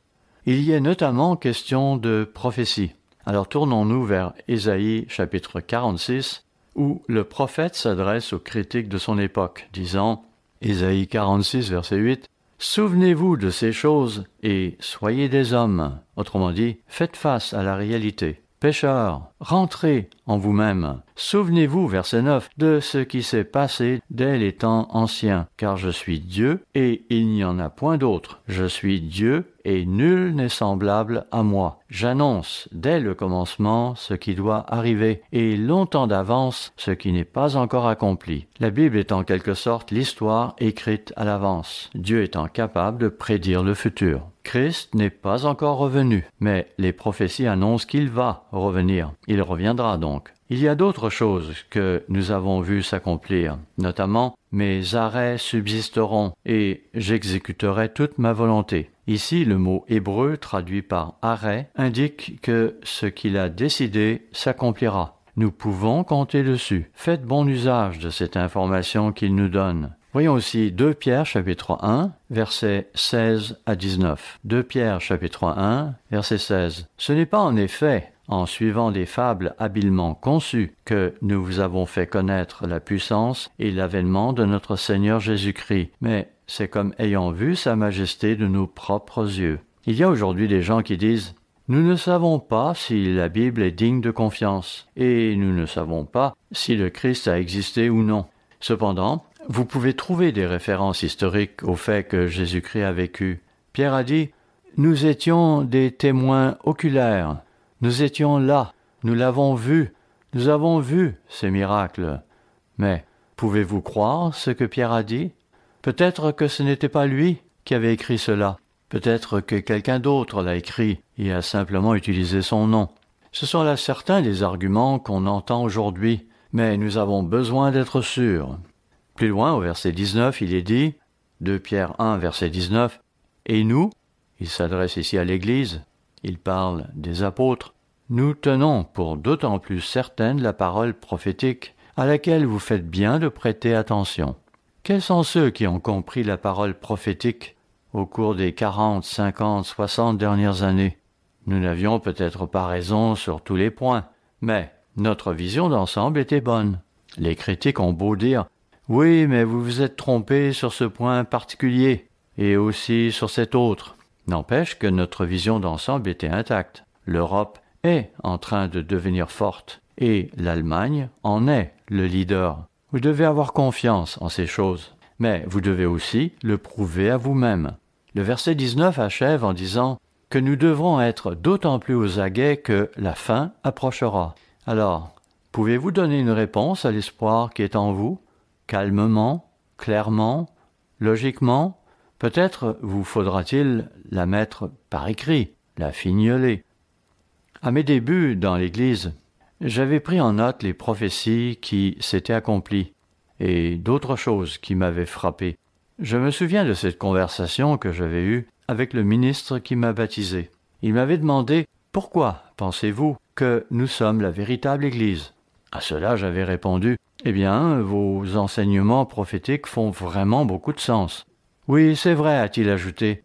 Il y est notamment question de prophétie. Alors tournons-nous vers Ésaïe chapitre 46, où le prophète s'adresse aux critiques de son époque, disant, Ésaïe 46, verset 8, « Souvenez-vous de ces choses et soyez des hommes. » Autrement dit, faites face à la réalité. Pécheurs, rentrez en vous-même. Souvenez-vous, verset 9, de ce qui s'est passé dès les temps anciens, car je suis Dieu et il n'y en a point d'autre. Je suis Dieu et nul n'est semblable à moi. J'annonce dès le commencement ce qui doit arriver et longtemps d'avance ce qui n'est pas encore accompli. La Bible est en quelque sorte l'histoire écrite à l'avance, Dieu étant capable de prédire le futur. Christ n'est pas encore revenu, mais les prophéties annoncent qu'il va revenir. Il reviendra donc. Il y a d'autres choses que nous avons vues s'accomplir, notamment « Mes arrêts subsisteront et j'exécuterai toute ma volonté ». Ici, le mot hébreu traduit par « arrêt » indique que ce qu'il a décidé s'accomplira. Nous pouvons compter dessus. Faites bon usage de cette information qu'il nous donne. Voyons aussi 2 Pierre chapitre 1, versets 16 à 19. 2 Pierre chapitre 1, verset 16. « Ce n'est pas en effet en suivant des fables habilement conçues que nous vous avons fait connaître la puissance et l'avènement de notre Seigneur Jésus-Christ, mais c'est comme ayant vu sa majesté de nos propres yeux. » Il y a aujourd'hui des gens qui disent « Nous ne savons pas si la Bible est digne de confiance, et nous ne savons pas si le Christ a existé ou non. » Cependant, vous pouvez trouver des références historiques au fait que Jésus-Christ a vécu. Pierre a dit « Nous étions des témoins oculaires. Nous étions là. Nous l'avons vu. Nous avons vu ces miracles. » Mais pouvez-vous croire ce que Pierre a dit? Peut-être que ce n'était pas lui qui avait écrit cela. Peut-être que quelqu'un d'autre l'a écrit et a simplement utilisé son nom. Ce sont là certains des arguments qu'on entend aujourd'hui, mais nous avons besoin d'être sûrs. Plus loin, au verset 19, il est dit, 2 Pierre 1, verset 19, « Et nous, il s'adresse ici à l'Église, il parle des apôtres, nous tenons pour d'autant plus certaine la parole prophétique à laquelle vous faites bien de prêter attention. » Quels sont ceux qui ont compris la parole prophétique au cours des 40, 50, 60 dernières années? Nous n'avions peut-être pas raison sur tous les points, mais notre vision d'ensemble était bonne. Les critiques ont beau dire « Oui, mais vous vous êtes trompé sur ce point particulier, et aussi sur cet autre. » N'empêche que notre vision d'ensemble était intacte. L'Europe est en train de devenir forte, et l'Allemagne en est le leader. Vous devez avoir confiance en ces choses, mais vous devez aussi le prouver à vous-même. Le verset 19 achève en disant que nous devrons être d'autant plus aux aguets que la fin approchera. Alors, pouvez-vous donner une réponse à l'espoir qui est en vous? Calmement, clairement, logiquement? Peut-être vous faudra-t-il la mettre par écrit, la fignoler. À mes débuts dans l'Église, j'avais pris en note les prophéties qui s'étaient accomplies et d'autres choses qui m'avaient frappé. Je me souviens de cette conversation que j'avais eue avec le ministre qui m'a baptisé. Il m'avait demandé « Pourquoi pensez-vous que nous sommes la véritable Église ?» À cela, j'avais répondu « Eh bien, vos enseignements prophétiques font vraiment beaucoup de sens. » « Oui, c'est vrai, a-t-il ajouté.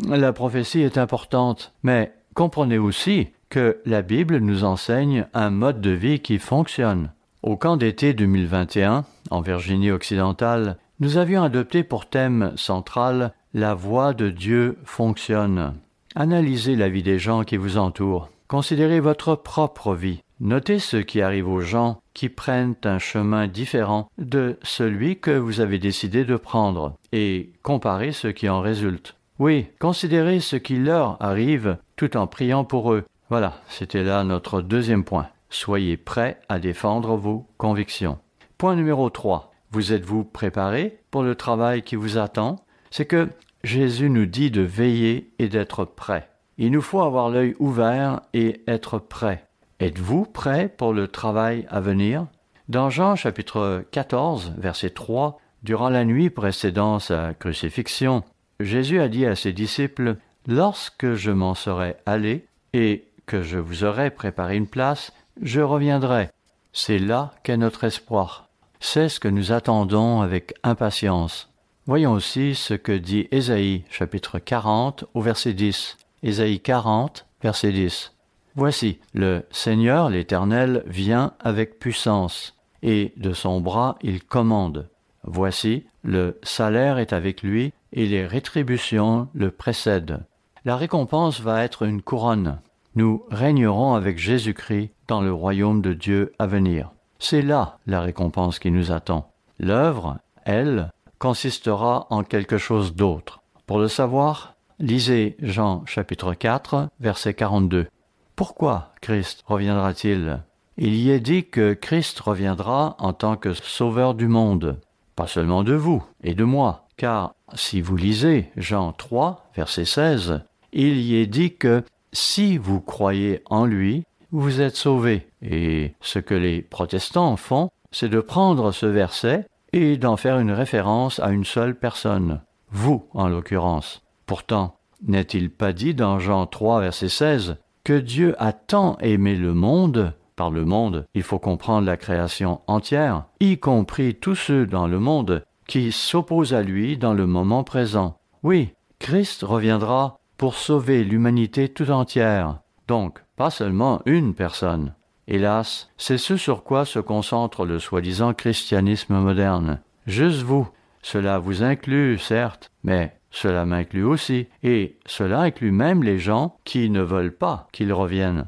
La prophétie est importante, mais comprenez aussi que la Bible nous enseigne un mode de vie qui fonctionne. Au camp d'été 2021, en Virginie occidentale, nous avions adopté pour thème central « La voix de Dieu fonctionne ». Analysez la vie des gens qui vous entourent. Considérez votre propre vie. Notez ce qui arrive aux gens qui prennent un chemin différent de celui que vous avez décidé de prendre et comparez ce qui en résulte. Oui, considérez ce qui leur arrive tout en priant pour eux. Voilà, c'était là notre deuxième point. Soyez prêts à défendre vos convictions. Point numéro 3. Vous êtes-vous préparés pour le travail qui vous attend? C'est que Jésus nous dit de veiller et d'être prêts. Il nous faut avoir l'œil ouvert et être prêts. Êtes-vous prêts pour le travail à venir? Dans Jean chapitre 14, verset 3, durant la nuit précédant sa crucifixion, Jésus a dit à ses disciples « Lorsque je m'en serai allé et que je vous aurai préparé une place, je reviendrai. » C'est là qu'est notre espoir. C'est ce que nous attendons avec impatience. Voyons aussi ce que dit Ésaïe chapitre 40 au verset 10. Ésaïe 40, verset 10. Voici, le Seigneur, l'Éternel, vient avec puissance, et de son bras il commande. Voici, le salaire est avec lui, et les rétributions le précèdent. La récompense va être une couronne. Nous régnerons avec Jésus-Christ dans le royaume de Dieu à venir. C'est là la récompense qui nous attend. L'œuvre, elle, consistera en quelque chose d'autre. Pour le savoir, lisez Jean chapitre 4, verset 42. Pourquoi Christ reviendra-t-il? Il y est dit que Christ reviendra en tant que sauveur du monde, pas seulement de vous et de moi, car si vous lisez Jean 3, verset 16, il y est dit que si vous croyez en lui, vous êtes sauvés. Et ce que les protestants font, c'est de prendre ce verset et d'en faire une référence à une seule personne, vous en l'occurrence. Pourtant, n'est-il pas dit dans Jean 3, verset 16, que Dieu a tant aimé le monde? Par le monde, il faut comprendre la création entière, y compris tous ceux dans le monde qui s'opposent à lui dans le moment présent. Oui, Christ reviendra pour sauver l'humanité tout entière, donc pas seulement une personne. Hélas, c'est ce sur quoi se concentre le soi-disant christianisme moderne. Juste vous. Cela vous inclut, certes, mais cela m'inclut aussi, et cela inclut même les gens qui ne veulent pas qu'il revienne.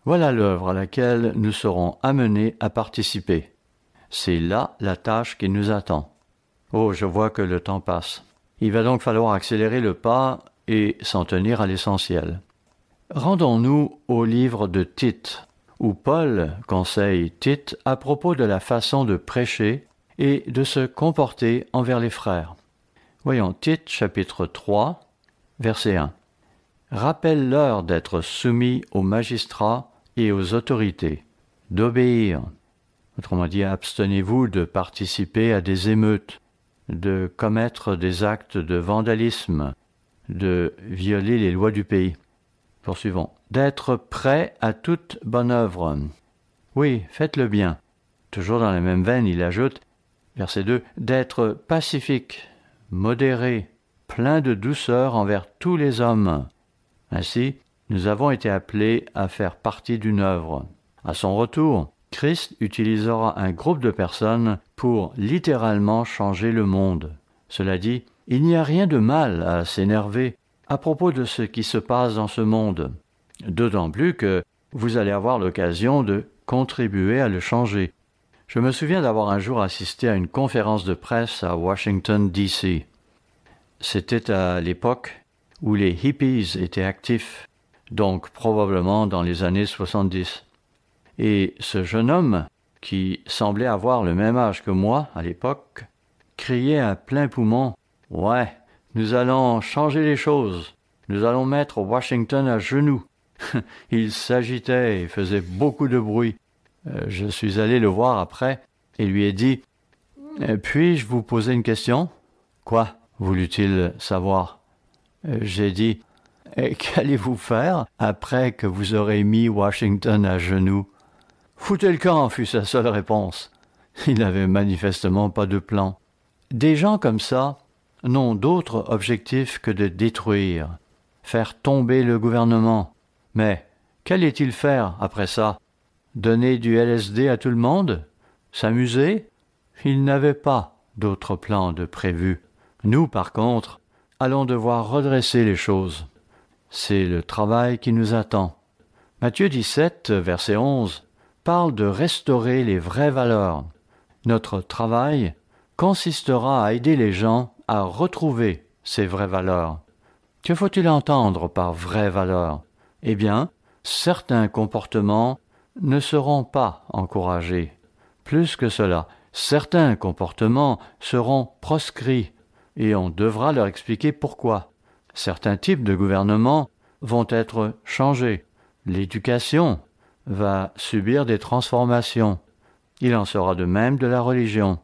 Voilà l'œuvre à laquelle nous serons amenés à participer. C'est là la tâche qui nous attend. Oh, je vois que le temps passe. Il va donc falloir accélérer le pas et s'en tenir à l'essentiel. Rendons-nous au livre de Tite, où Paul conseille Tite à propos de la façon de prêcher et de se comporter envers les frères. Voyons Tite chapitre 3, verset 1. Rappelle-leur d'être soumis aux magistrats et aux autorités, d'obéir. Autrement dit, abstenez-vous de participer à des émeutes, de commettre des actes de vandalisme, de violer les lois du pays. Poursuivons. D'être prêt à toute bonne œuvre. Oui, faites-le bien. Toujours dans la même veine, il ajoute, verset 2, d'être pacifique, modéré, plein de douceur envers tous les hommes. Ainsi, nous avons été appelés à faire partie d'une œuvre. À son retour, Christ utilisera un groupe de personnes pour littéralement changer le monde. Cela dit, il n'y a rien de mal à s'énerver à propos de ce qui se passe dans ce monde, d'autant plus que vous allez avoir l'occasion de contribuer à le changer. Je me souviens d'avoir un jour assisté à une conférence de presse à Washington, D.C. C'était à l'époque où les hippies étaient actifs, donc probablement dans les années 70. Et ce jeune homme, qui semblait avoir le même âge que moi à l'époque, criait à plein poumon « Ouais, nous allons changer les choses. Nous allons mettre Washington à genoux. » Il s'agitait et faisait beaucoup de bruit. Je suis allé le voir après et lui ai dit « Puis-je vous poser une question ?»« Quoi ?» voulut-il savoir. J'ai dit « Qu'allez-vous faire après que vous aurez mis Washington à genoux ?»« Foutez le camp » fut sa seule réponse. Il n'avait manifestement pas de plan. Des gens comme ça n'ont d'autre objectif que de détruire, faire tomber le gouvernement. Mais qu'allait-il faire après ça? Donner du LSD à tout le monde? S'amuser? Il n'avait pas d'autre plan de prévu. Nous, par contre, allons devoir redresser les choses. C'est le travail qui nous attend. Matthieu 17, verset 11, parle de restaurer les vraies valeurs. Notre travail consistera à aider les gens à retrouver ces vraies valeurs. Que faut-il entendre par vraies valeurs? Eh bien, certains comportements ne seront pas encouragés. Plus que cela, certains comportements seront proscrits et on devra leur expliquer pourquoi. Certains types de gouvernement vont être changés. L'éducation va subir des transformations. Il en sera de même de la religion.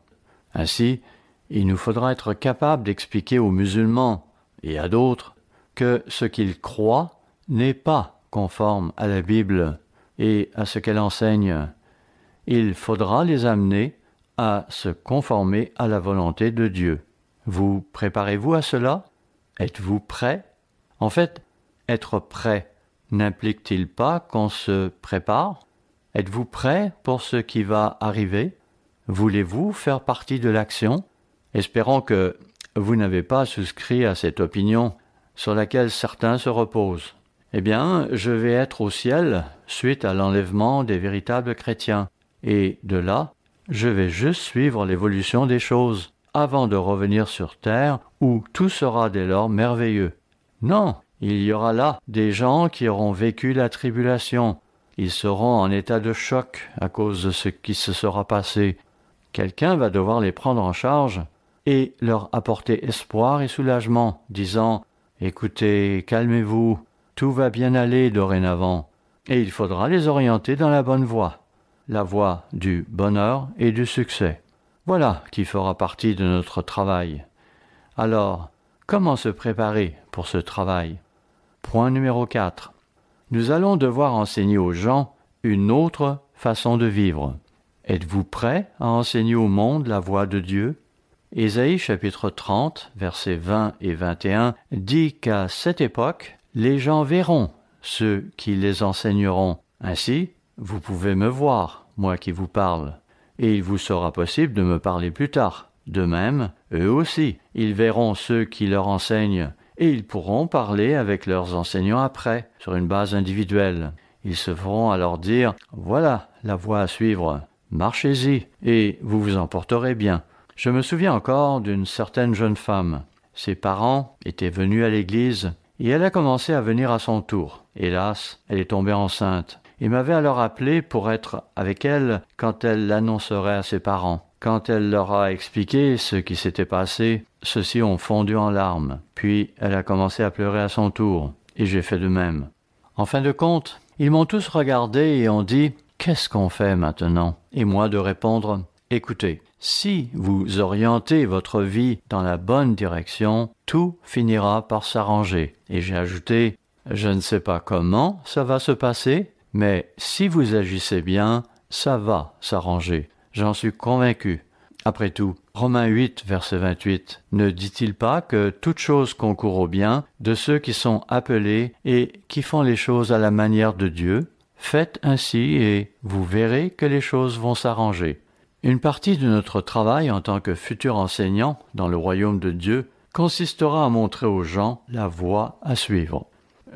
Ainsi, il nous faudra être capables d'expliquer aux musulmans et à d'autres que ce qu'ils croient n'est pas conforme à la Bible et à ce qu'elle enseigne. Il faudra les amener à se conformer à la volonté de Dieu. Vous préparez-vous à cela? Êtes-vous prêt? En fait, être prêt n'implique-t-il pas qu'on se prépare? Êtes-vous prêt pour ce qui va arriver? Voulez-vous faire partie de l'action? Espérons que vous n'avez pas souscrit à cette opinion sur laquelle certains se reposent. Eh bien, je vais être au ciel suite à l'enlèvement des véritables chrétiens. Et de là, je vais juste suivre l'évolution des choses avant de revenir sur terre où tout sera dès lors merveilleux. Non, il y aura là des gens qui auront vécu la tribulation. Ils seront en état de choc à cause de ce qui se sera passé. Quelqu'un va devoir les prendre en charge et leur apporter espoir et soulagement, disant « Écoutez, calmez-vous, tout va bien aller dorénavant. » Et il faudra les orienter dans la bonne voie, la voie du bonheur et du succès. Voilà qui fera partie de notre travail. Alors, comment se préparer pour ce travail? Point numéro 4. Nous allons devoir enseigner aux gens une autre façon de vivre. Êtes-vous prêt à enseigner au monde la voie de Dieu? Ésaïe chapitre 30, versets 20 et 21 dit qu'à cette époque, les gens verront ceux qui les enseigneront. Ainsi, vous pouvez me voir, moi qui vous parle, et il vous sera possible de me parler plus tard. De même, eux aussi, ils verront ceux qui leur enseignent, et ils pourront parler avec leurs enseignants après, sur une base individuelle. Ils se feront alors dire « Voilà la voie à suivre, marchez-y, et vous vous en porterez bien. » Je me souviens encore d'une certaine jeune femme. Ses parents étaient venus à l'église, et elle a commencé à venir à son tour. Hélas, elle est tombée enceinte. Il m'avait alors appelé pour être avec elle quand elle l'annoncerait à ses parents. Quand elle leur a expliqué ce qui s'était passé, ceux-ci ont fondu en larmes. Puis elle a commencé à pleurer à son tour, et j'ai fait de même. En fin de compte, ils m'ont tous regardé et ont dit « Qu'est-ce qu'on fait maintenant ?» Et moi de répondre « Écoutez, si vous orientez votre vie dans la bonne direction, tout finira par s'arranger. » Et j'ai ajouté « Je ne sais pas comment ça va se passer, mais si vous agissez bien, ça va s'arranger. J'en suis convaincu. » Après tout, Romains 8, verset 28, ne dit-il pas que toute chose concourt au bien de ceux qui sont appelés et qui font les choses à la manière de Dieu? Faites ainsi et vous verrez que les choses vont s'arranger. Une partie de notre travail en tant que futur enseignant dans le royaume de Dieu consistera à montrer aux gens la voie à suivre.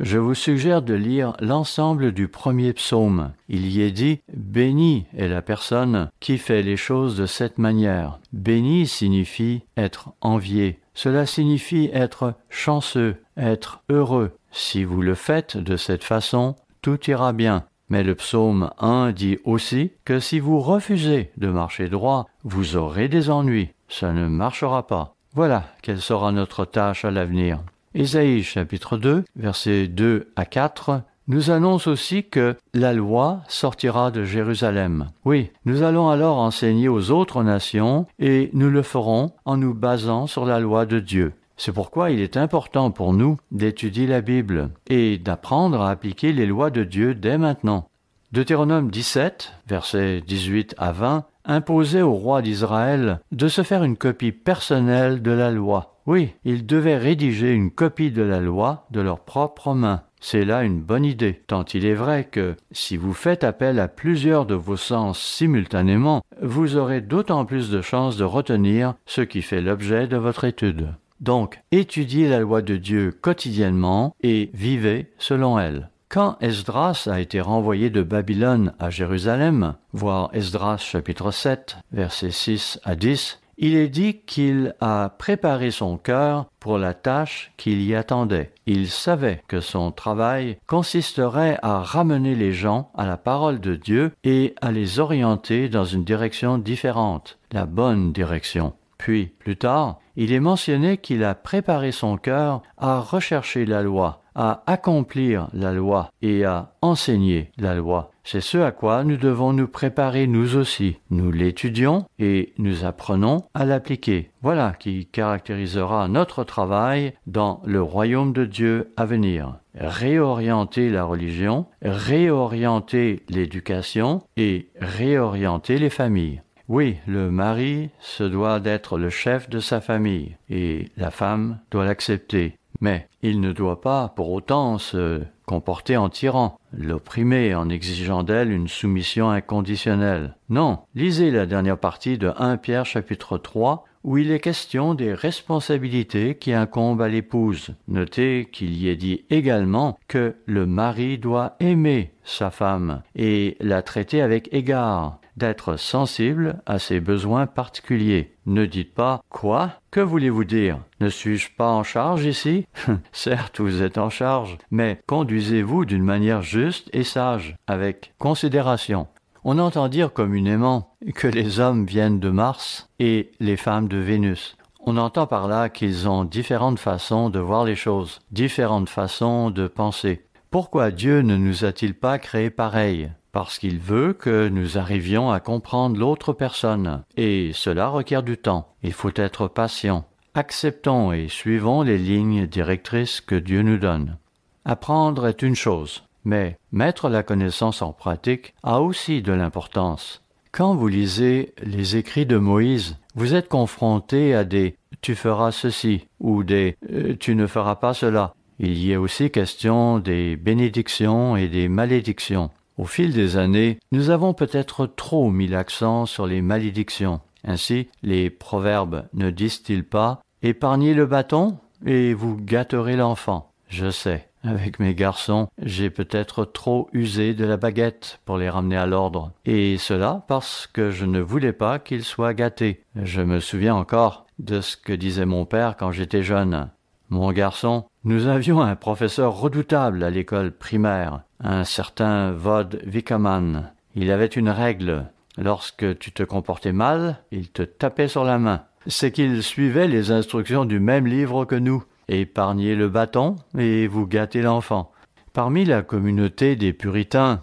Je vous suggère de lire l'ensemble du premier psaume. Il y est dit « Béni est la personne qui fait les choses de cette manière ». Béni signifie être envié. Cela signifie être chanceux, être heureux. Si vous le faites de cette façon, tout ira bien. Mais le psaume 1 dit aussi que si vous refusez de marcher droit, vous aurez des ennuis. Ça ne marchera pas. Voilà quelle sera notre tâche à l'avenir. Ésaïe chapitre 2, versets 2 à 4, nous annonce aussi que la loi sortira de Jérusalem. Oui, nous allons alors enseigner aux autres nations et nous le ferons en nous basant sur la loi de Dieu. C'est pourquoi il est important pour nous d'étudier la Bible et d'apprendre à appliquer les lois de Dieu dès maintenant. Deutéronome 17, versets 18 à 20, imposait au roi d'Israël de se faire une copie personnelle de la loi. Oui, ils devaient rédiger une copie de la loi de leurs propres mains. C'est là une bonne idée, tant il est vrai que si vous faites appel à plusieurs de vos sens simultanément, vous aurez d'autant plus de chances de retenir ce qui fait l'objet de votre étude. Donc, étudiez la loi de Dieu quotidiennement et vivez selon elle. Quand Esdras a été renvoyé de Babylone à Jérusalem, voir Esdras chapitre 7, versets 6 à 10, il est dit qu'il a préparé son cœur pour la tâche qui l'y attendait. Il savait que son travail consisterait à ramener les gens à la parole de Dieu et à les orienter dans une direction différente, la bonne direction. Puis, plus tard, il est mentionné qu'il a préparé son cœur à rechercher la loi, à accomplir la loi et à enseigner la loi. C'est ce à quoi nous devons nous préparer nous aussi. Nous l'étudions et nous apprenons à l'appliquer. Voilà qui caractérisera notre travail dans le royaume de Dieu à venir. Réorienter la religion, réorienter l'éducation et réorienter les familles. Oui, le mari se doit d'être le chef de sa famille et la femme doit l'accepter. Mais il ne doit pas pour autant se comporter en tyran, l'opprimer en exigeant d'elle une soumission inconditionnelle. Non, lisez la dernière partie de 1 Pierre chapitre 3, où il est question des responsabilités qui incombent à l'épouse. Notez qu'il y est dit également que le mari doit aimer sa femme et la traiter avec égard, d'être sensible à ses besoins particuliers. Ne dites pas « Quoi? Que voulez-vous dire? Ne suis-je pas en charge ici ?» Certes, vous êtes en charge, mais conduisez-vous d'une manière juste et sage, avec considération. On entend dire communément que les hommes viennent de Mars et les femmes de Vénus. On entend par là qu'ils ont différentes façons de voir les choses, différentes façons de penser. Pourquoi Dieu ne nous a-t-il pas créés pareils? Parce qu'il veut que nous arrivions à comprendre l'autre personne, et cela requiert du temps. Il faut être patient. Acceptons et suivons les lignes directrices que Dieu nous donne. Apprendre est une chose, mais mettre la connaissance en pratique a aussi de l'importance. Quand vous lisez les écrits de Moïse, vous êtes confronté à des « tu feras ceci » ou des « tu ne feras pas cela ». Il y est aussi question des bénédictions et des malédictions. Au fil des années, nous avons peut-être trop mis l'accent sur les malédictions. Ainsi, les proverbes ne disent-ils pas « épargnez le bâton et vous gâterez l'enfant ». Je sais, avec mes garçons, j'ai peut-être trop usé de la baguette pour les ramener à l'ordre. Et cela parce que je ne voulais pas qu'ils soient gâtés. Je me souviens encore de ce que disait mon père quand j'étais jeune. Mon garçon, nous avions un professeur redoutable à l'école primaire, un certain Vod Wickerman. Il avait une règle. Lorsque tu te comportais mal, il te tapait sur la main. C'est qu'il suivait les instructions du même livre que nous. Épargnez le bâton et vous gâtez l'enfant. Parmi la communauté des puritains,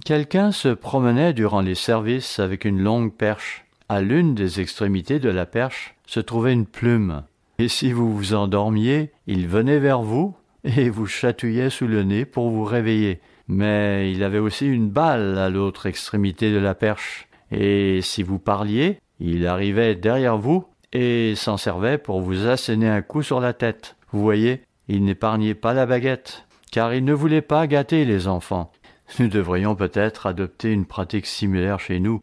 quelqu'un se promenait durant les services avec une longue perche. À l'une des extrémités de la perche se trouvait une plume. Et si vous vous endormiez, il venait vers vous et vous chatouillait sous le nez pour vous réveiller. Mais il avait aussi une balle à l'autre extrémité de la perche. Et si vous parliez, il arrivait derrière vous et s'en servait pour vous asséner un coup sur la tête. Vous voyez, il n'épargnait pas la baguette, car il ne voulait pas gâter les enfants. Nous devrions peut-être adopter une pratique similaire chez nous.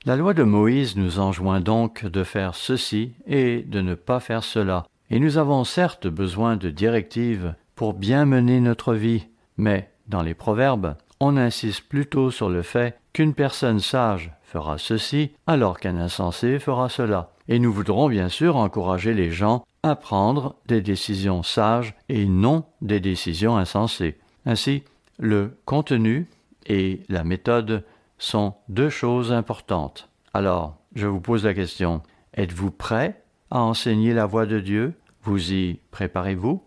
La loi de Moïse nous enjoint donc de faire ceci et de ne pas faire cela. Et nous avons certes besoin de directives pour bien mener notre vie, mais dans les proverbes, on insiste plutôt sur le fait qu'une personne sage fera ceci alors qu'un insensé fera cela. Et nous voudrons bien sûr encourager les gens à prendre des décisions sages et non des décisions insensées. Ainsi, le contenu et la méthode sont deux choses importantes. Alors, je vous pose la question, êtes-vous prêt à enseigner la voie de Dieu? Vous y préparez-vous?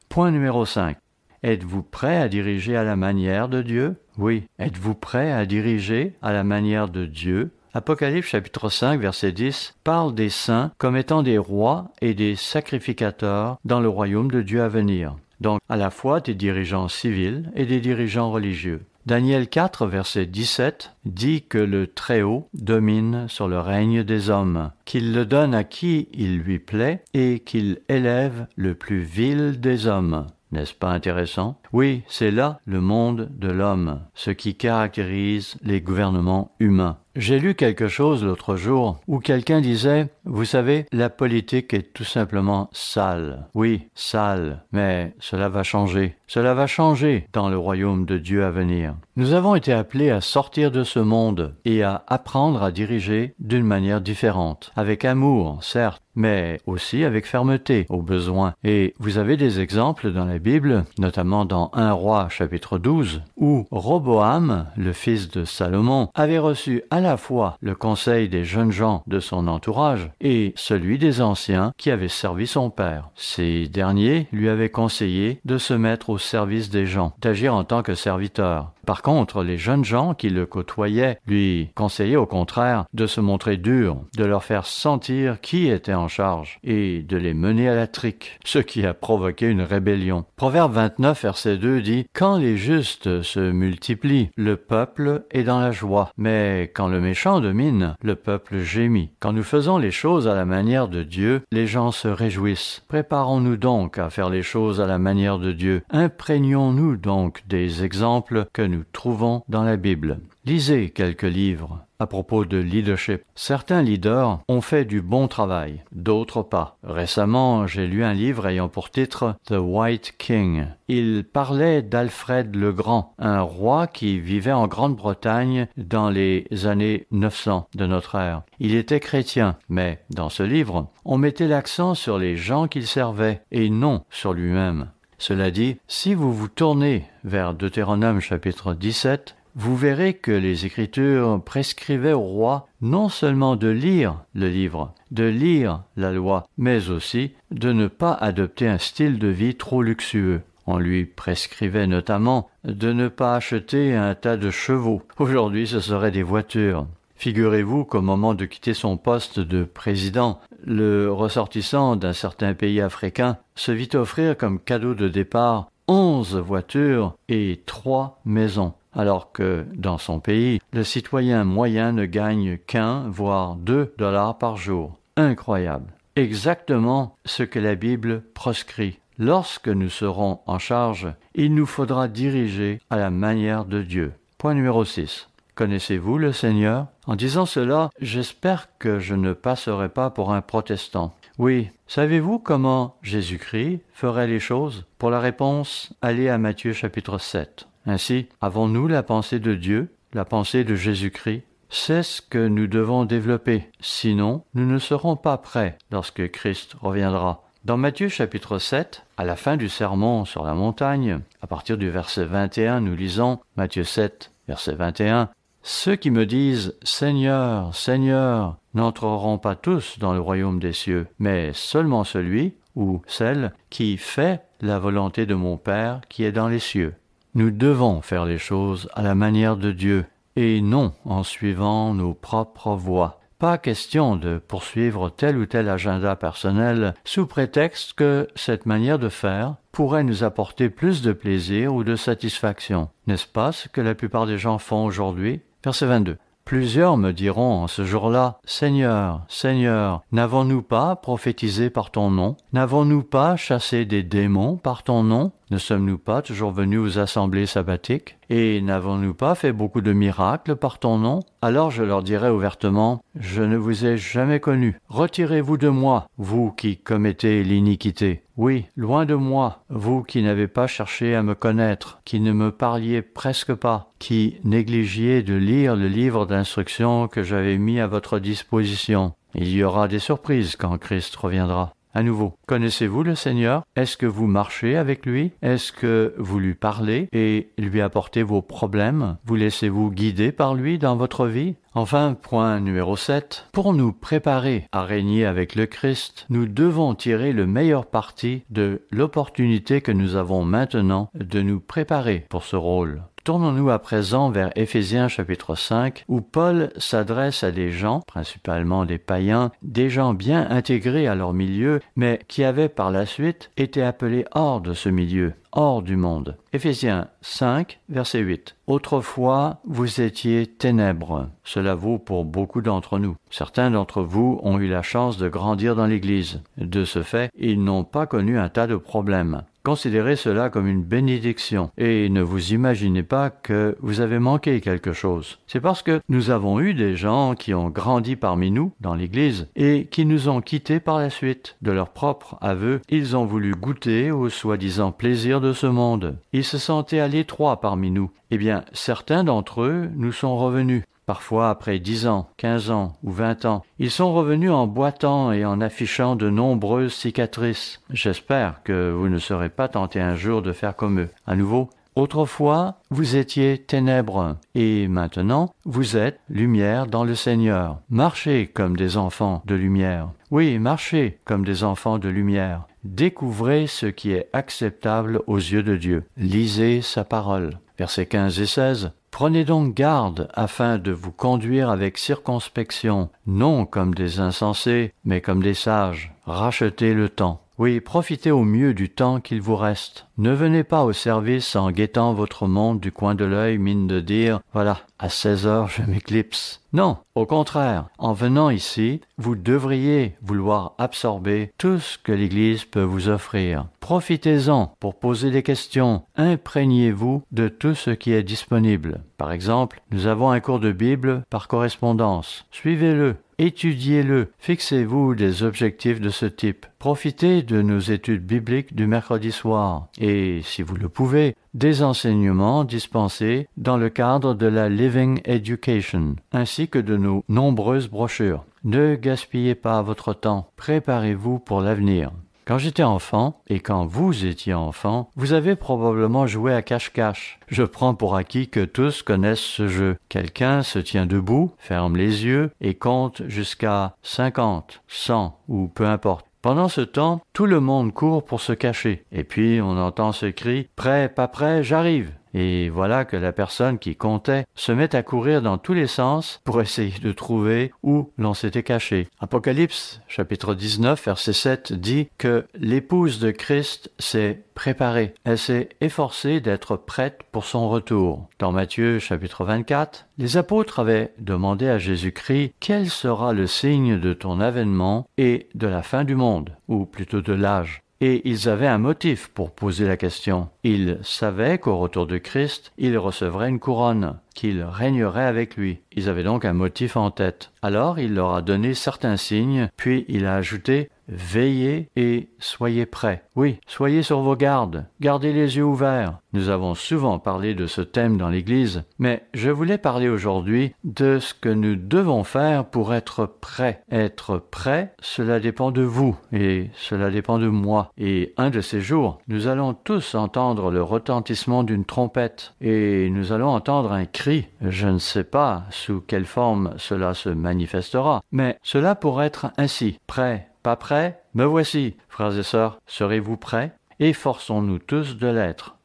Point numéro 5. Êtes-vous prêt à diriger à la manière de Dieu? Oui. Êtes-vous prêt à diriger à la manière de Dieu? Apocalypse chapitre 5 verset 10 parle des saints comme étant des rois et des sacrificateurs dans le royaume de Dieu à venir. Donc à la fois des dirigeants civils et des dirigeants religieux. Daniel 4 verset 17 dit que le Très-Haut domine sur le règne des hommes, qu'il le donne à qui il lui plaît et qu'il élève le plus vil des hommes. N'est-ce pas intéressant? Oui, c'est là le monde de l'homme, ce qui caractérise les gouvernements humains. J'ai lu quelque chose l'autre jour où quelqu'un disait « Vous savez, la politique est tout simplement sale. » Oui, sale, mais cela va changer. Cela va changer dans le royaume de Dieu à venir. Nous avons été appelés à sortir de ce monde et à apprendre à diriger d'une manière différente, avec amour, certes, mais aussi avec fermeté aux besoins. Et vous avez des exemples dans la Bible, notamment dans 1 Roi chapitre 12, où Roboam, le fils de Salomon, avait reçu à la fois le conseil des jeunes gens de son entourage et celui des anciens qui avaient servi son père. Ces derniers lui avaient conseillé de se mettre au service des gens, d'agir en tant que serviteur. Par contre, les jeunes gens qui le côtoyaient lui conseillaient au contraire de se montrer dur, de leur faire sentir qui était en charge et de les mener à la trique, ce qui a provoqué une rébellion. Proverbe 29, verset 2 dit « Quand les justes se multiplient, le peuple est dans la joie, mais quand le méchant domine, le peuple gémit. Quand nous faisons les choses à la manière de Dieu, les gens se réjouissent. Préparons-nous donc à faire les choses à la manière de Dieu. Imprégnons-nous donc des exemples que nous trouvons dans la Bible. Lisez quelques livres à propos de leadership. Certains leaders ont fait du bon travail, d'autres pas. Récemment, j'ai lu un livre ayant pour titre « The White King ». Il parlait d'Alfred le Grand, un roi qui vivait en Grande-Bretagne dans les années 900 de notre ère. Il était chrétien, mais dans ce livre, on mettait l'accent sur les gens qu'il servait et non sur lui-même. Cela dit, si vous vous tournez vers Deutéronome chapitre 17, vous verrez que les Écritures prescrivaient au roi non seulement de lire le livre, de lire la loi, mais aussi de ne pas adopter un style de vie trop luxueux. On lui prescrivait notamment de ne pas acheter un tas de chevaux. Aujourd'hui, ce seraient des voitures. Figurez-vous qu'au moment de quitter son poste de président, le ressortissant d'un certain pays africain se vit offrir comme cadeau de départ 11 voitures et 3 maisons. Alors que, dans son pays, le citoyen moyen ne gagne qu'1, voire 2 dollars par jour. Incroyable. Exactement ce que la Bible proscrit. Lorsque nous serons en charge, il nous faudra diriger à la manière de Dieu. Point numéro 6. Connaissez-vous le Seigneur? En disant cela, j'espère que je ne passerai pas pour un protestant. Oui, savez-vous comment Jésus-Christ ferait les choses? Pour la réponse, allez à Matthieu chapitre 7. Ainsi, avons-nous la pensée de Dieu, la pensée de Jésus-Christ? C'est ce que nous devons développer, sinon nous ne serons pas prêts lorsque Christ reviendra. Dans Matthieu chapitre 7, à la fin du sermon sur la montagne, à partir du verset 21, nous lisons Matthieu 7, verset 21, « Ceux qui me disent « Seigneur, Seigneur » n'entreront pas tous dans le royaume des cieux, mais seulement celui ou celle qui fait la volonté de mon Père qui est dans les cieux. » Nous devons faire les choses à la manière de Dieu et non en suivant nos propres voies. Pas question de poursuivre tel ou tel agenda personnel sous prétexte que cette manière de faire pourrait nous apporter plus de plaisir ou de satisfaction. N'est-ce pas ce que la plupart des gens font aujourd'hui? Verset 22. Plusieurs me diront en ce jour-là, « Seigneur, Seigneur, n'avons-nous pas prophétisé par ton nom? N'avons-nous pas chassé des démons par ton nom? Ne sommes-nous pas toujours venus aux assemblées sabbatiques? Et n'avons-nous pas fait beaucoup de miracles par ton nom? » Alors je leur dirai ouvertement, « Je ne vous ai jamais connus. Retirez-vous de moi, vous qui commettez l'iniquité. Oui, loin de moi, vous qui n'avez pas cherché à me connaître, qui ne me parliez presque pas, qui négligiez de lire le livre d'instruction que j'avais mis à votre disposition. Il y aura des surprises quand Christ reviendra. » À nouveau, connaissez-vous le Seigneur? Est-ce que vous marchez avec lui? Est-ce que vous lui parlez et lui apportez vos problèmes? Vous laissez-vous guider par lui dans votre vie? Enfin, point numéro 7. Pour nous préparer à régner avec le Christ, nous devons tirer le meilleur parti de l'opportunité que nous avons maintenant de nous préparer pour ce rôle. Tournons-nous à présent vers Éphésiens chapitre 5, où Paul s'adresse à des gens, principalement des païens, des gens bien intégrés à leur milieu, mais qui avaient par la suite été appelés hors de ce milieu, hors du monde. Éphésiens 5, verset 8. « Autrefois, vous étiez ténèbres. » Cela vaut pour beaucoup d'entre nous. Certains d'entre vous ont eu la chance de grandir dans l'Église. De ce fait, ils n'ont pas connu un tas de problèmes. Considérez cela comme une bénédiction et ne vous imaginez pas que vous avez manqué quelque chose. C'est parce que nous avons eu des gens qui ont grandi parmi nous dans l'Église et qui nous ont quittés par la suite. De leur propre aveu, ils ont voulu goûter au soi-disant plaisir de ce monde. Ils se sentaient à l'étroit parmi nous. Eh bien, certains d'entre eux nous sont revenus. Parfois, après 10 ans, 15 ans ou 20 ans, ils sont revenus en boitant et en affichant de nombreuses cicatrices. J'espère que vous ne serez pas tentés un jour de faire comme eux. À nouveau, autrefois, vous étiez ténèbres, et maintenant, vous êtes lumière dans le Seigneur. Marchez comme des enfants de lumière. Oui, marchez comme des enfants de lumière. Découvrez ce qui est acceptable aux yeux de Dieu. Lisez sa parole. versets 15 et 16. Prenez donc garde afin de vous conduire avec circonspection, non comme des insensés, mais comme des sages. Rachetez le temps. Oui, profitez au mieux du temps qu'il vous reste. Ne venez pas au service en guettant votre montre du coin de l'œil, mine de dire « Voilà, à 16 heures, je m'éclipse ». Non, au contraire, en venant ici, vous devriez vouloir absorber tout ce que l'Église peut vous offrir. Profitez-en pour poser des questions. Imprégnez-vous de tout ce qui est disponible. Par exemple, nous avons un cours de Bible par correspondance. Suivez-le. Étudiez-le. Fixez-vous des objectifs de ce type. Profitez de nos études bibliques du mercredi soir. Et, si vous le pouvez, des enseignements dispensés dans le cadre de la Living Education, ainsi que de nos nombreuses brochures. Ne gaspillez pas votre temps. Préparez-vous pour l'avenir. Quand j'étais enfant, et quand vous étiez enfant, vous avez probablement joué à cache-cache. Je prends pour acquis que tous connaissent ce jeu. Quelqu'un se tient debout, ferme les yeux et compte jusqu'à 50, 100 ou peu importe. Pendant ce temps, tout le monde court pour se cacher. Et puis on entend ce cri « Prêt, pas prêt, j'arrive !» Et voilà que la personne qui comptait se met à courir dans tous les sens pour essayer de trouver où l'on s'était caché. Apocalypse, chapitre 19, verset 7, dit que l'épouse de Christ s'est préparée. Elle s'est efforcée d'être prête pour son retour. Dans Matthieu, chapitre 24, les apôtres avaient demandé à Jésus-Christ « Quel sera le signe de ton avènement et de la fin du monde ?» ou plutôt de l'âge. Et ils avaient un motif pour poser la question. Ils savaient qu'au retour de Christ, il recevrait une couronne, qu'il régnerait avec lui. Ils avaient donc un motif en tête. Alors il leur a donné certains signes, puis il a ajouté « Veillez et soyez prêts ». Oui, soyez sur vos gardes, gardez les yeux ouverts. Nous avons souvent parlé de ce thème dans l'Église, mais je voulais parler aujourd'hui de ce que nous devons faire pour être prêts. Être prêt, cela dépend de vous et cela dépend de moi. Et un de ces jours, nous allons tous entendre le retentissement d'une trompette et nous allons entendre un cri. Je ne sais pas sous quelle forme cela se manifestera, mais cela pourrait être ainsi. Prêt, pas prêt? Me voici. Frères et sœurs, serez-vous prêts? Efforçons-nous tous de l'être.